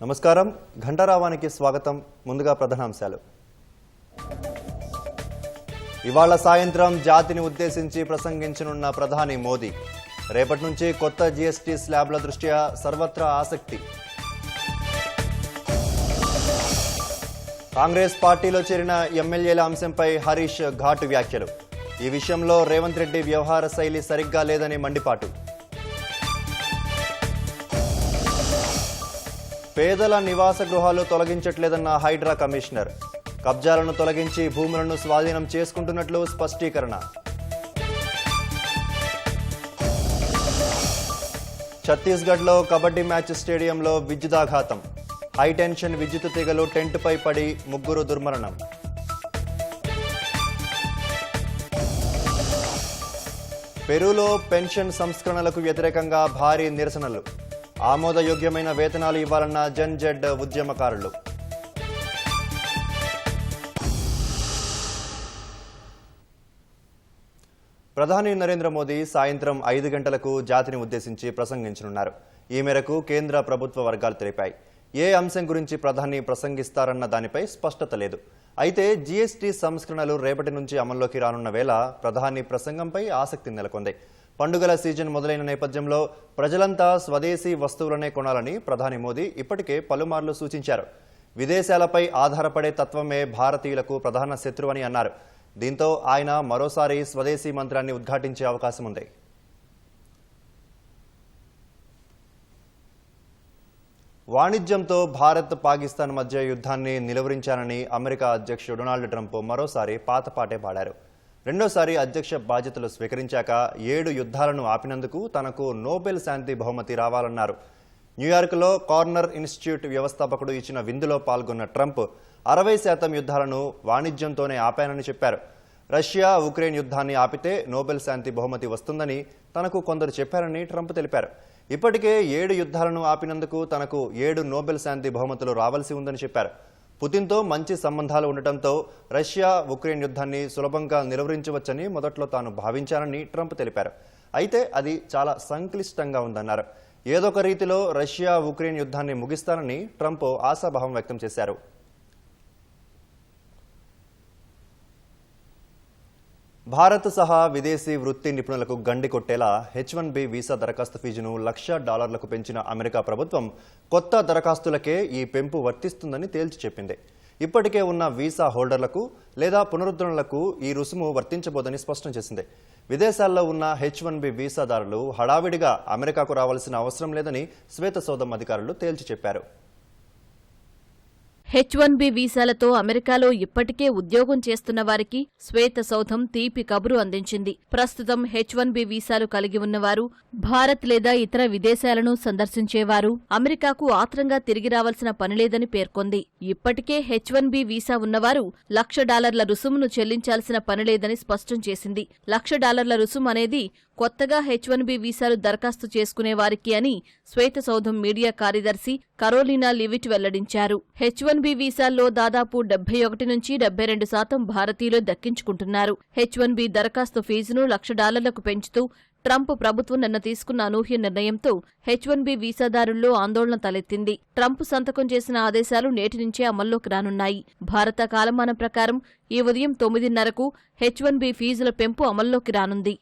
నమస్కారం ఘంటారావానికి స్వాగతం. ముందుగా ప్రధానాంశాలు. ఇవాళ సాయంత్రం జాతిని ఉద్దేశించి ప్రసంగించనున్న ప్రధాని మోదీ. రేపటి నుంచి కొత్త జీఎస్టీ స్లాబ్ల దృష్ట్యా సర్వత్రా ఆసక్తి. కాంగ్రెస్ పార్టీలో చేరిన ఎమ్మెల్యేల అంశంపై హరీష్ ఘాటు వ్యాఖ్యలు. ఈ విషయంలో రేవంత్ రెడ్డి వ్యవహార శైలి సరిగ్గా లేదని మండిపాటు. పేదల నివాస గృహాలు తొలగించట్లేదన్న హైడ్రా కమిషనర్. కబ్జాలను తొలగించి భూములను స్వాధీనం చేసుకుంటున్నట్లు స్పష్టీకరణ. ఛత్తీస్గఢ్లో కబడ్డీ మ్యాచ్ స్టేడియంలో విద్యుదాఘాతం. హైటెన్షన్ విద్యుత్ తీగలు టెంటుపై పడి 3 దుర్మరణం. పెరూలో పెన్షన్ సంస్కరణలకు వ్యతిరేకంగా భారీ నిరసనలు. ఆమోదయోగ్యమైన వేతనాలు ఇవ్వాలన్న జెడ్ ఉద్యమకారులు. ప్రధాని నరేంద్ర మోదీ సాయంత్రం 5 గంటలకు జాతిని ఉద్దేశించి ప్రసంగించనున్నారు. ఈ మేరకు కేంద్ర ప్రభుత్వ వర్గాలు తెలిపాయి. ఏ అంశం గురించి ప్రధాని ప్రసంగిస్తారన్న దానిపై స్పష్టత లేదు. అయితే జీఎస్టీ సంస్కరణలు రేపటి నుంచి అమల్లోకి రానున్న వేళ ప్రధాని ప్రసంగంపై ఆసక్తి నెలకొంది. పండుగల సీజన్ మొదలైన నేపథ్యంలో ప్రజలంతా స్వదేశీ వస్తువులనే కొనాలని ప్రధాని మోదీ ఇప్పటికే పలుమార్లు సూచించారు. విదేశాలపై ఆధారపడే తత్వమే భారతీయులకు ప్రధాన శత్రువని అన్నారు. దీంతో ఆయన మరోసారి స్వదేశీ మంత్రాన్ని ఉద్ఘాటించే అవకాశం ఉంది. వాణిజ్యంతో భారత్ పాకిస్తాన్ మధ్య యుద్ధాన్ని నిలువరించానని అమెరికా అధ్యక్షుడు డొనాల్డ్ ట్రంప్ మరోసారి పాతపాటే పాడారు. రెండోసారి అధ్యక్ష బాధ్యతలు స్వీకరించాక 7 యుద్ధాలను ఆపినందుకు తనకు నోబెల్ శాంతి బహుమతి రావాలన్నారు. న్యూయార్క్లో కార్నర్ ఇన్స్టిట్యూట్ వ్యవస్థాపకుడు ఇచ్చిన విందులో పాల్గొన్న ట్రంప్ 60% యుద్ధాలను వాణిజ్యంతోనే ఆపానని చెప్పారు. రష్యా ఉక్రెయిన్ యుద్ధాన్ని ఆపితే నోబెల్ శాంతి బహుమతి వస్తుందని తనకు కొందరు చెప్పారని ట్రంప్ తెలిపారు. ఇప్పటికే 7 యుద్ధాలను ఆపినందుకు తనకు 7 నోబెల్ శాంతి బహుమతులు రావాల్సి ఉందని చెప్పారు. పుతిన్తో మంచి సంబంధాలు ఉండటంతో రష్యా ఉక్రెయిన్ యుద్ధాన్ని సులభంగా నిలువరించవచ్చని మొదట్లో తాను భావించానని ట్రంప్ తెలిపారు. అయితే అది చాలా సంక్లిష్టంగా ఉందన్నారు. ఏదొక రీతిలో రష్యా ఉక్రెయిన్ యుద్ధాన్ని ముగిస్తానని ట్రంప్ ఆశాభావం వ్యక్తం చేశారు. భారత్ సహా విదేశీ వృత్తి నిపుణులకు గండి కొట్టేలా H1B వీసా దరఖాస్తు ఫీజును $1,00,000 పెంచిన అమెరికా ప్రభుత్వం కొత్త దరఖాస్తులకే ఈ పెంపు వర్తిస్తుందని తేల్చి చెప్పింది. ఇప్పటికే ఉన్న వీసా హోల్డర్లకు లేదా పునరుద్ధరణలకు ఈ రుసుము వర్తించబోదని స్పష్టం చేసింది. విదేశాల్లో ఉన్న H1B వీసాదారులు హడావిడిగా అమెరికాకు రావాల్సిన అవసరం లేదని శ్వేతసౌధం అధికారులు తేల్చి చెప్పారు. H1B వీసాలతో అమెరికాలో ఇప్పటికే ఉద్యోగం చేస్తున్న వారికి శ్వేతసౌధం తీపి కబురు అందించింది. ప్రస్తుతం H1B వీసాలు కలిగి ఉన్నవారు, భారత్ లేదా ఇతర విదేశాలను సందర్శించేవారు అమెరికాకు ఆత్రంగా తిరిగి రావాల్సిన పనిలేదని పేర్కొంది. ఇప్పటికే H1B వీసా ఉన్నవారు $1,00,000 రుసుమును చెల్లించాల్సిన పనిలేదని స్పష్టం చేసింది. $1,00,000 రుసుము అనేది కొత్తగా H1B వీసాలు దరఖాస్తు చేసుకునే వారికి అని శ్వేతసౌధం మీడియా కార్యదర్శి కరోలినా లివిట్ వెల్లడించారు. H1B వీసాల్లో దాదాపు 71 నుంచి 72% భారతీయులు దక్కించుకుంటున్నారు. H1B దరఖాస్తు ఫీజును $1,00,000 పెంచుతూ ట్రంప్ ప్రభుత్వం నిన్న తీసుకున్న అనూహ్య నిర్ణయంతో H1B వీసాదారుల్లో ఆందోళన తలెత్తింది. ట్రంప్ సంతకం చేసిన ఆదేశాలు నేటి నుంచే అమల్లోకి రానున్నాయి. భారత కాలమానం ప్రకారం ఈ ఉదయం 9:30కు H1B ఫీజుల పెంపు అమల్లోకి రానుంది.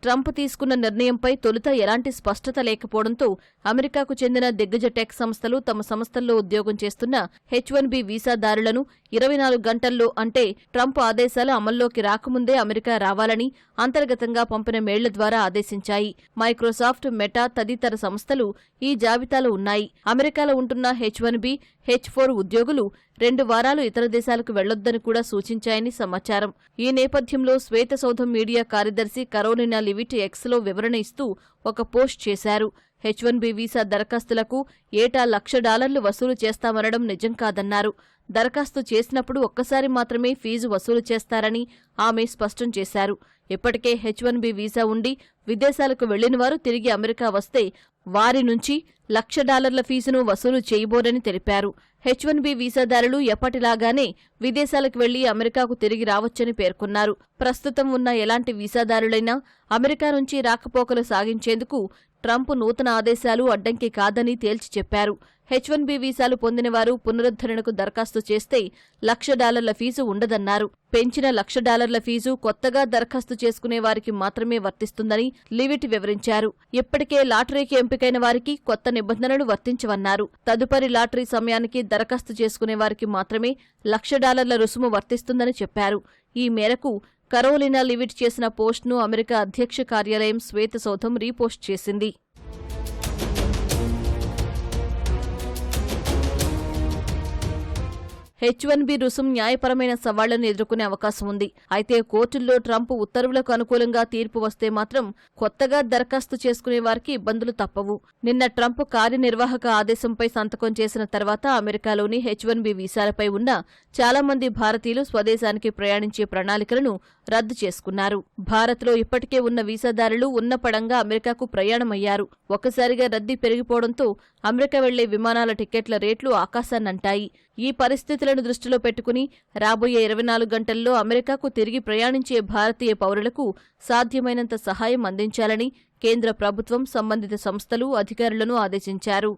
ట్రంప్ తీసుకున్న నిర్ణయంపై తొలుత ఎలాంటి స్పష్టత లేకపోవడంతో అమెరికాకు చెందిన దిగ్గజ టెక్ సంస్థలు తమ సంస్థల్లో ఉద్యోగం చేస్తున్న H1B వీసాదారులను 24 గంటల్లో అంటే ట్రంప్ ఆదేశాలు అమల్లోకి రాకముందే అమెరికా రావాలని అంతర్గతంగా పంపిన మెయిళ్ల ద్వారా ఆదేశించాయి. మైక్రోసాఫ్ట్, మెటా తదితర సంస్థలు ఈ జాబితాలో ఉన్నాయి. అమెరికాలో ఉంటున్న H1B, H4 ఉద్యోగులు 2 వారాలు ఇతర దేశాలకు వెళ్లొద్దని కూడా సూచించాయని సమాచారం. ఈ నేపథ్యంలో శ్వేతసౌధం మీడియా కార్యదర్శి కరోలినా లివిట్ ఎక్స్లో వివరణ ఇస్తూ ఒక పోస్ట్ చేశారు. H1B వీసా దరఖాస్తులకు ఏటా $1,00,000 వసూలు చేస్తామనడం నిజం కాదన్నారు. దరఖాస్తు చేసినప్పుడు ఒక్కసారి మాత్రమే ఫీజు వసూలు చేస్తారని ఆమె స్పష్టం చేశారు. ఇప్పటికే H1B వీసా ఉండి విదేశాలకు వెళ్లినవారు తిరిగి అమెరికా వస్తే వారి నుంచి $1,00,000 ఫీజును వసూలు చేయబోరని తెలిపారు. H1B వీసాదారులు ఎప్పటిలాగానే విదేశాలకు వెళ్లి అమెరికాకు తిరిగి రావచ్చని పేర్కొన్నారు. ప్రస్తుతం ఉన్న ఎలాంటి వీసాదారులైనా అమెరికా నుంచి రాకపోకలు సాగించేందుకు ట్రంప్ నూతన ఆదేశాలు అడ్డంకి కాదని తేల్చి చెప్పారు. H-1B వీసాలు పొందినవారు పునరుద్ధరణకు దరఖాస్తు చేస్తే $1,00,000 ఫీజు ఉండదన్నారు. పెంచిన $1,00,000 ఫీజు కొత్తగా దరఖాస్తు చేసుకునే వారికి మాత్రమే వర్తిస్తుందని లివిట్ వివరించారు. ఇప్పటికే లాటరీకి ఎంపికైన వారికి కొత్త నిబంధనలు వర్తించవన్నారు. తదుపరి లాటరీ సమయానికి దరఖాస్తు చేసుకునే వారికి మాత్రమే $1,00,000 రుసుము వర్తిస్తుందని చెప్పారు. ఈ మేరకు కరోలినా లివిట్ చేసిన పోస్ట్ను అమెరికా అధ్యక్ష కార్యాలయం శ్వేతసౌధం రీపోస్ట్ చేసింది. H-1B రుసుం న్యాయపరమైన సవాళ్లను ఎదుర్కొనే అవకాశం ఉంది. అయితే కోర్టుల్లో ట్రంప్ ఉత్తర్వులకు అనుకూలంగా తీర్పు వస్తే మాత్రం కొత్తగా దరఖాస్తు చేసుకునే వారికి ఇబ్బందులు తప్పవు. నిన్న ట్రంప్ కార్యనిర్వాహక ఆదేశంపై సంతకం చేసిన తర్వాత అమెరికాలోని H-1B వీసాలపై ఉన్న చాలా మంది భారతీయులు స్వదేశానికి ప్రయాణించే ప్రణాళికలను రద్దు చేసుకున్నారు. భారత్లో ఇప్పటికే ఉన్న వీసాదారులు ఉన్నపడంగా అమెరికాకు ప్రయాణమయ్యారు. ఒక్కసారిగా రద్దీ పెరిగిపోవడంతో అమెరికా వెళ్లే విమానాల టిక్కెట్ల రేట్లు ఆకాశాన్నంటాయి. ఈ పరిస్థితులను దృష్టిలో పెట్టుకుని రాబోయే 24 గంటల్లో అమెరికాకు తిరిగి ప్రయాణించే భారతీయ పౌరులకు సాధ్యమైనంత సహాయం అందించాలని కేంద్ర ప్రభుత్వం సంబంధిత సంస్థలు అధికారులను ఆదేశించారు.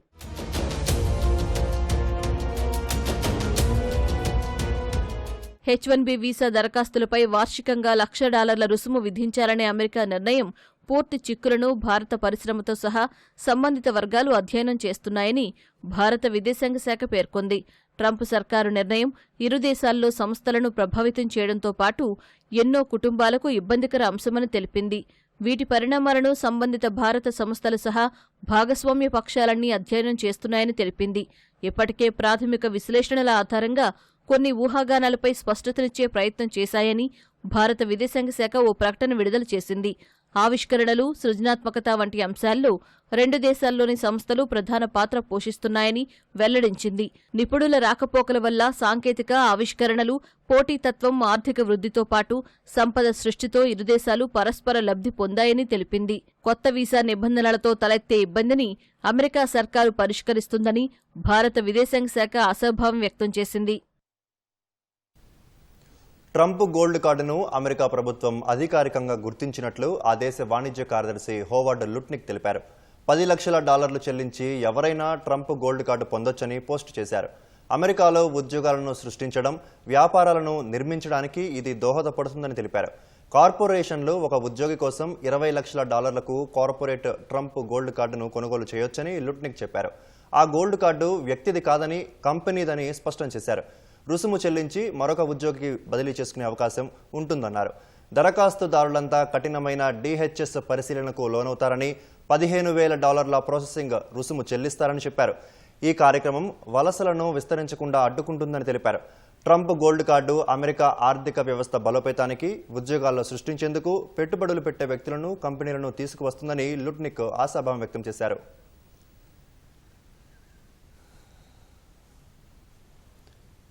H-1B వీసా దరఖాస్తులపై వార్షికంగా $1,00,000 రుసుము విధించాలనే అమెరికా నిర్ణయం పూర్తి చిక్కులను భారత పరిశ్రమతో సహా సంబంధిత వర్గాలు అధ్యయనం చేస్తున్నాయని భారత విదేశాంగ శాఖ పేర్కొంది. ట్రంప్ సర్కారు నిర్ణయం ఇరు దేశాల్లో సంస్థలను ప్రభావితం చేయడంతో పాటు ఎన్నో కుటుంబాలకు ఇబ్బందికర అంశమని తెలిపింది. వీటి పరిణామాలను సంబంధిత భారత సంస్థలు సహా భాగస్వామ్య పక్షాలన్నీ అధ్యయనం చేస్తున్నాయని తెలిపింది. ఇప్పటికే ప్రాథమిక విశ్లేషణల ఆధారంగా కొన్ని ఊహాగానాలపై స్పష్టతనిచ్చే ప్రయత్నం చేశాయని భారత విదేశాంగ శాఖ ఓ ప్రకటన విడుదల చేసింది. ఆవిష్కరణలు, సృజనాత్మకత వంటి అంశాల్లో రెండు దేశాల్లోని సంస్థలు ప్రధాన పాత్ర పోషిస్తున్నాయని వెల్లడించింది. నిపుణుల రాకపోకల వల్ల సాంకేతిక ఆవిష్కరణలు, పోటీతత్వం, ఆర్థిక వృద్ధితో పాటు సంపద సృష్టితో ఇరు దేశాలు పరస్పర లబ్ధి పొందాయని తెలిపింది. కొత్త వీసా నిబంధనలతో తలెత్తే ఇబ్బందిని అమెరికా సర్కారు పరిష్కరిస్తుందని భారత విదేశాంగ శాఖ ఆశాభావం వ్యక్తం చేసింది. ట్రంప్ గోల్డ్ కార్డును అమెరికా ప్రభుత్వం అధికారికంగా గుర్తించినట్లు ఆ దేశ వాణిజ్య కార్యదర్శి హోవర్డ్ లుట్నిక్ తెలిపారు. $10 లక్షల చెల్లించి ఎవరైనా ట్రంప్ గోల్డ్ కార్డు పొందొచ్చని పోస్టు చేశారు. అమెరికాలో ఉద్యోగాలను సృష్టించడం, వ్యాపారాలను నిర్మించడానికి ఇది దోహదపడుతుందని తెలిపారు. కార్పొరేషన్లు ఒక ఉద్యోగి కోసం $20 లక్షల కార్పొరేట్ ట్రంప్ గోల్డ్ కార్డును కొనుగోలు చేయొచ్చని లుట్నిక్ చెప్పారు. ఆ గోల్డ్ కార్డు వ్యక్తిది కాదని కంపెనీదని స్పష్టం చేశారు. రుసుము చెల్లించి మరొక ఉద్యోగికి బదిలీ చేసుకునే అవకాశం ఉంటుందన్నారు. దరఖాస్తుదారులంతా కఠినమైన DHS పరిశీలనకు లోనవుతారని, $15,000 ప్రాసెసింగ్ రుసుము చెల్లిస్తారని చెప్పారు. ఈ కార్యక్రమం వలసలను విస్తరించకుండా అడ్డుకుంటుందని తెలిపారు. ట్రంప్ గోల్డ్ కార్డు అమెరికా ఆర్థిక వ్యవస్థ బలోపేతానికి, ఉద్యోగాల్లో సృష్టించేందుకు పెట్టుబడులు పెట్టే వ్యక్తులను, కంపెనీలను తీసుకువస్తుందని లుట్నిక్ ఆశాభావం వ్యక్తం చేశారు.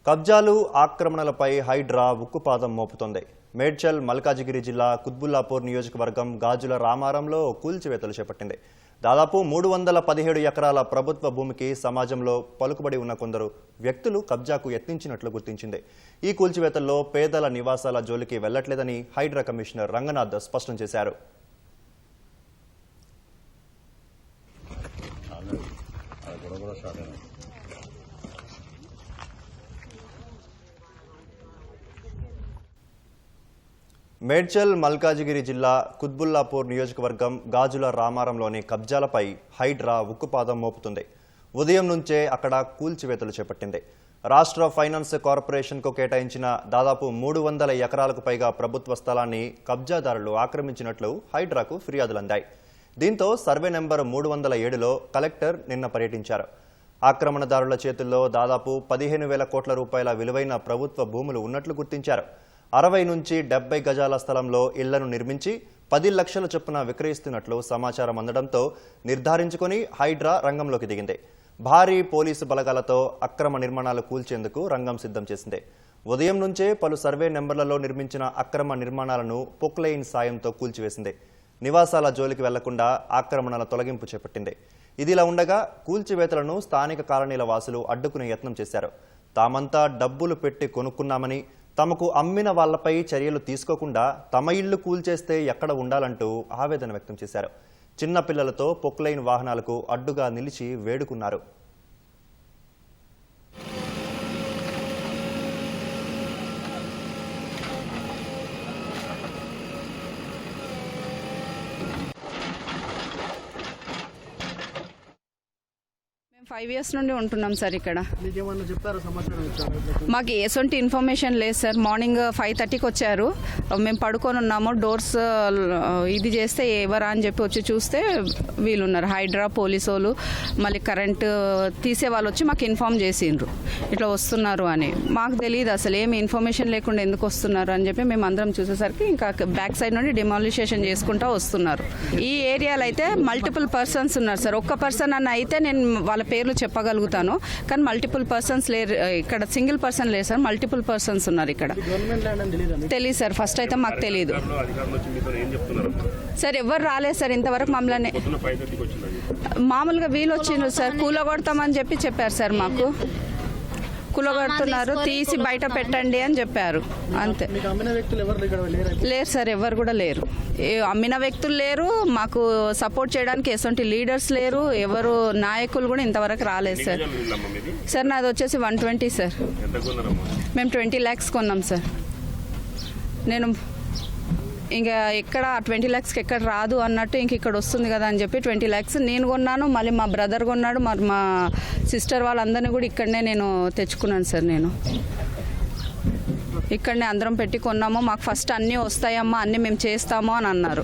కబ్జాలు, ఆక్రమణలపై హైడ్రా ఉక్కుపాదం మోపుతోంది. మేడ్చల్, మల్కాజిగిరి జిల్లా కుత్బుల్లాపూర్ నియోజకవర్గం గాజుల రామారంలో కూల్చివేతలు చేపట్టింది. దాదాపు 317 ఎకరాల ప్రభుత్వ భూమికి సమాజంలో పలుకుబడి ఉన్న కొందరు వ్యక్తులు కబ్జాకు యత్నించినట్లు గుర్తించింది. ఈ కూల్చివేతల్లో పేదల నివాసాల జోలికి వెళ్లట్లేదని హైడ్రా కమిషనర్ రంగనాథ్ స్పష్టం చేశారు. మేడ్చల్, మల్కాజిగిరి జిల్లా కుత్బుల్లాపూర్ నియోజకవర్గం గాజుల రామారంలోని కబ్జాలపై హైడ్రా ఉక్కుపాదం మోపుతుంది. ఉదయం నుంచే అక్కడ కూల్చివేతలు చేపట్టింది. రాష్ట్ర ఫైనాన్స్ కార్పొరేషన్కు కేటాయించిన దాదాపు 300 ఎకరాలకు పైగా ప్రభుత్వ స్థలాన్ని కబ్జాదారులు ఆక్రమించినట్లు హైడ్రాకు ఫిర్యాదులందాయి. దీంతో సర్వే నెంబర్ 307లో కలెక్టర్ నిన్న పర్యటించారు. ఆక్రమణదారుల చేతుల్లో దాదాపు 15,000 కోట్ల రూపాయల విలువైన ప్రభుత్వ భూములు ఉన్నట్లు గుర్తించారు. 60 నుంచి 70 గజాల స్థలంలో ఇళ్లను నిర్మించి 10 లక్షల చొప్పున విక్రయిస్తున్నట్లు సమాచారం అందడంతో నిర్ధారించుకుని హైడ్రా రంగంలోకి దిగింది. భారీ పోలీసు బలగాలతో అక్రమ నిర్మాణాలు కూల్చేందుకు రంగం సిద్ధం చేసింది. ఉదయం నుంచే పలు సర్వే నెంబర్లలో నిర్మించిన అక్రమ నిర్మాణాలను పొక్లెయిన్ సాయంతో కూల్చివేసింది. నివాసాల జోలికి వెళ్లకుండా ఆక్రమణల తొలగింపు చేపట్టింది. ఇదిలా ఉండగా కూల్చివేతలను స్థానిక కాలనీల వాసులు అడ్డుకునే యత్నం చేశారు. తామంతా డబ్బులు పెట్టి కొనుక్కున్నామని, తమకు అమ్మిన వాళ్లపై చర్యలు తీసుకోకుండా తమ ఇళ్లు కూల్చేస్తే ఎక్కడ ఉండాలంటూ ఆవేదన వ్యక్తం చేశారు. చిన్న పిల్లలతో పొక్లైన్ వాహనాలకు అడ్డుగా నిలిచి వేడుకున్నారు. మేము 5 years నుండి ఉంటున్నాం సార్ ఇక్కడ. మీకేమన్నా చెప్పారు సమాచారం? మాకు ఎటువంటి ఇన్ఫర్మేషన్ లేదు సార్. మార్నింగ్ 5:30కి వచ్చారు. మేము పడుకొని ఉన్నాము. డోర్స్ ఇది చేస్తే ఎవరా అని చెప్పి వచ్చి చూస్తే వీళ్ళున్నారు, హైడ్రా పోలీసు వాళ్ళు, మళ్ళీ కరెంటు తీసే వాళ్ళు వచ్చి మాకు ఇన్ఫామ్ చేసిండ్రు ఇట్లా వస్తున్నారు అని. మాకు తెలియదు అసలు ఏమి ఇన్ఫర్మేషన్ లేకుండా ఎందుకు వస్తున్నారు అని చెప్పి మేము అందరం చూసేసరికి ఇంకా బ్యాక్ సైడ్ నుండి డిమాలిషేషన్ చేసుకుంటూ వస్తున్నారు. ఈ ఏరియాలో అయితే మల్టిపుల్ పర్సన్స్ ఉన్నారు సార్. ఒక్క పర్సన్ అన్న అయితే నేను వాళ్ళ పేర్లు చెప్పగలుగుతాను, కానీ మల్టిపుల్ పర్సన్స్ లేరు ఇక్కడ. సింగిల్ పర్సన్ లేదు సార్, మల్టిపుల్ పర్సన్స్ ఉన్నారు ఇక్కడ. తెలియదు సార్, ఫస్ట్ అయితే మాకు తెలియదు సార్. ఎవరు రాలేదు సార్ ఇంతవరకు. మమ్మల్ని మామూలుగా వీళ్ళు వచ్చిండ్రు సార్, కూలగొడతామని చెప్పి చెప్పారు సార్. మాకు కూలగొడుతున్నారు, తీసి బయట పెట్టండి అని చెప్పారు, అంతే. లేరు సార్, ఎవరు కూడా లేరు. అమ్మిన వ్యక్తులు లేరు, మాకు సపోర్ట్ చేయడానికి ఎటువంటి లీడర్స్ లేరు, ఎవరు నాయకులు కూడా ఇంతవరకు రాలేదు సార్. సార్ నాది వచ్చేసి 120 సార్. మేము 20 lakhs కొన్నాం సార్. నేను ఇంకా ఎక్కడ 20 lakhsకి ఎక్కడ రాదు అన్నట్టు ఇంక ఇక్కడ వస్తుంది కదా అని చెప్పి 20 lakhs నేను కొన్నాను. మళ్ళీ మా బ్రదర్ కొన్నాడు, మరి మా సిస్టర్ వాళ్ళందరినీ కూడా ఇక్కడనే నేను తెచ్చుకున్నాను సార్. నేను ఇక్కడనే అందరం పెట్టి కొన్నాము. మాకు ఫస్ట్ అన్నీ వస్తాయమ్మా, అన్నీ మేము చేస్తాము అని అన్నారు.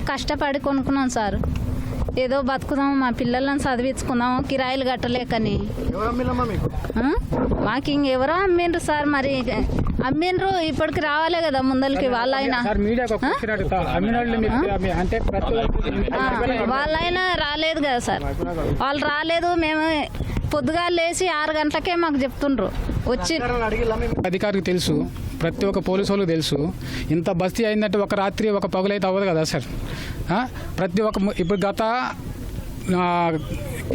కష్టపడి కొనుక్కున్నాం సార్. ఏదో బతుకుదాము, మా పిల్లలను చదివించుకుందాము, కిరాయిలు కట్టలేకని. మాకు ఇంకెవరో అమ్మిండ్రు సార్. మరి అమ్మిండ్రు, ఇప్పటికి రావాలే కదా ముందరికి. వాళ్ళైనా రాలేదు కదా సార్. వాళ్ళు రాలేదు. మేము పొద్దుగా లేచి 6 గంటలకే మాకు చెప్తుండ్రు వచ్చి. అధికారికి తెలుసు, ప్రతి ఒక్క పోలీసు వాళ్ళకి తెలుసు. ఇంత బస్తీ అయిందంటే ఒక రాత్రి ఒక పగులైతే అవ్వదు కదా సార్. ప్రతి ఒక్క ఇప్పుడు గత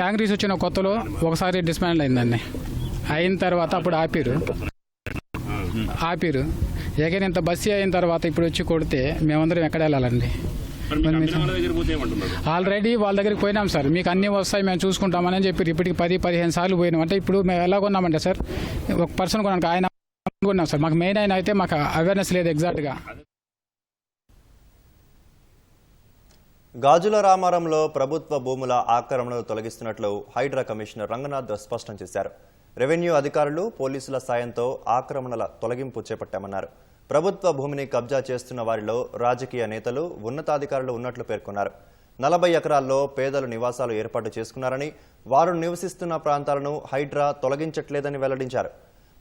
కాంగ్రెస్ వచ్చిన కొత్తలో ఒకసారి డిస్మాండిల్ అయిందండి. అయిన తర్వాత అప్పుడు ఆపిరు ఎగైనా ఇంత బస్సీ అయిన తర్వాత ఇప్పుడు వచ్చి కొడితే మేమందరం ఎక్కడ వెళ్ళాలండి? ఆల్రెడీ వాళ్ళ దగ్గరికి పోయినాం సార్. మీకు అన్నీ వస్తాయి, మేము చూసుకుంటామని చెప్పి ఇప్పటికి 10-15 సార్లు పోయినాం. అంటే ఇప్పుడు మేము ఎలా కొన్నామంటే సార్, ఒక పర్సన్ కొన్నాక ఆయన కొన్నాం సార్. మాకు మెయిన్ అయితే మాకు అవేర్నెస్ లేదు ఎగ్జాక్ట్గా. గాజుల రామారంలో ప్రభుత్వ భూముల ఆక్రమణలు తొలగిస్తున్నట్లు హైడ్రా కమిషనర్ రంగనాథ్ స్పష్టం చేశారు. రెవెన్యూ అధికారులు, పోలీసుల సాయంతో ఆక్రమణల తొలగింపు చేపట్టామన్నారు. ప్రభుత్వ భూమిని కబ్జా చేస్తున్న వారిలో రాజకీయ నేతలు, ఉన్నతాధికారులు ఉన్నట్లు పేర్కొన్నారు. 40 ఎకరాల్లో పేదలు నివాసాలు ఏర్పాటు చేసుకున్నారని, వారు నివసిస్తున్న ప్రాంతాలను హైడ్రా తొలగించట్లేదని వెల్లడించారు.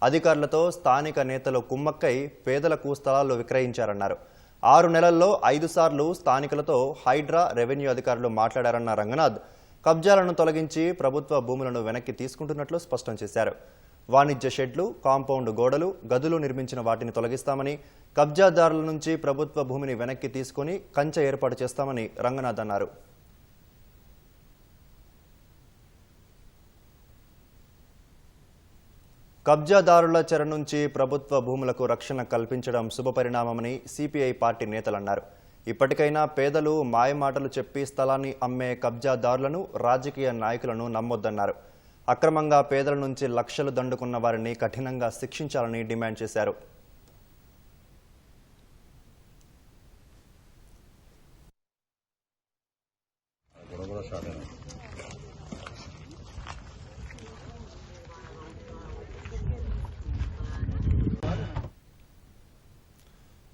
అధికారులతో స్థానిక నేతలు కుమ్మక్కై పేదలకు స్థలాలు విక్రయించారన్నారు. 6 నెలల్లో 5 సార్లు స్థానికులతో హైడ్రా, రెవెన్యూ అధికారులు మాట్లాడారన్న రంగనాథ్ కబ్జాలను తొలగించి ప్రభుత్వ భూములను వెనక్కి తీసుకుంటున్నట్లు స్పష్టం చేశారు. వాణిజ్య షెడ్లు, కాంపౌండ్ గోడలు, గదులు నిర్మించిన వాటిని తొలగిస్తామని, కబ్జాదారుల నుంచి ప్రభుత్వ భూమిని వెనక్కి తీసుకుని కంచె ఏర్పాటు చేస్తామని రంగనాథ్ అన్నారు. కబ్జాదారుల చెర నుంచి ప్రభుత్వ భూములకు రక్షణ కల్పించడం శుభపరిణామమని సిపిఐ పార్టీ నేతలన్నారు. ఇప్పటికైనా పేదలు మాయమాటలు చెప్పి స్థలాన్ని అమ్మే కబ్జాదారులను, రాజకీయ నాయకులను నమ్మొద్దన్నారు. అక్రమంగా పేదల నుంచి లక్షలు దండుకున్న వారిని కఠినంగా శిక్షించాలని డిమాండ్ చేశారు.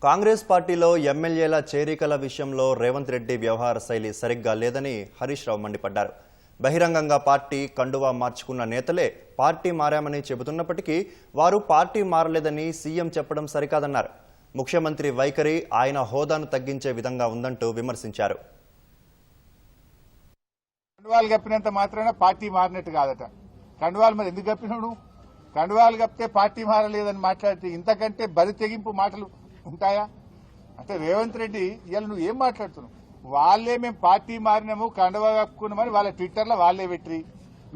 కాంగ్రెస్ పార్టీలో ఎమ్మెల్యేల చేరికల విషయంలో రేవంత్ రెడ్డి వ్యవహార శైలి సరిగ్గా లేదని హరీష్ రావు మండిపడ్డారు. బహిరంగంగా పార్టీ కండువా మార్చుకున్న నేతలే పార్టీ మారామని చెబుతున్నప్పటికీ వారు పార్టీ మారలేదని సీఎం చెప్పడం సరికాదన్నారు. ముఖ్యమంత్రి వైఖరి ఆయన హోదాను తగ్గించే విధంగా ఉందంటూ విమర్శించారు. కండువాలు కప్పినంత మాత్రాన పార్టీ మారినట్టు కాదట. కండువాలు మరి ఎందుకు కప్పినాడు? కండువాలు కప్పితే పార్టీ మారలేదని మాట్లాడితే ఇంతకంటే బరి తెగింపు మాటలు ఉంటాయా? అంటే రేవంత్ రెడ్డి ఇవాళ నువ్వు ఏం మాట్లాడుతున్నావు? వాళ్ళే మేము పార్టీ మారినాము, కండువా కప్పుకున్నామని వాళ్ళ ట్విట్టర్లో వాళ్ళే పెట్టి,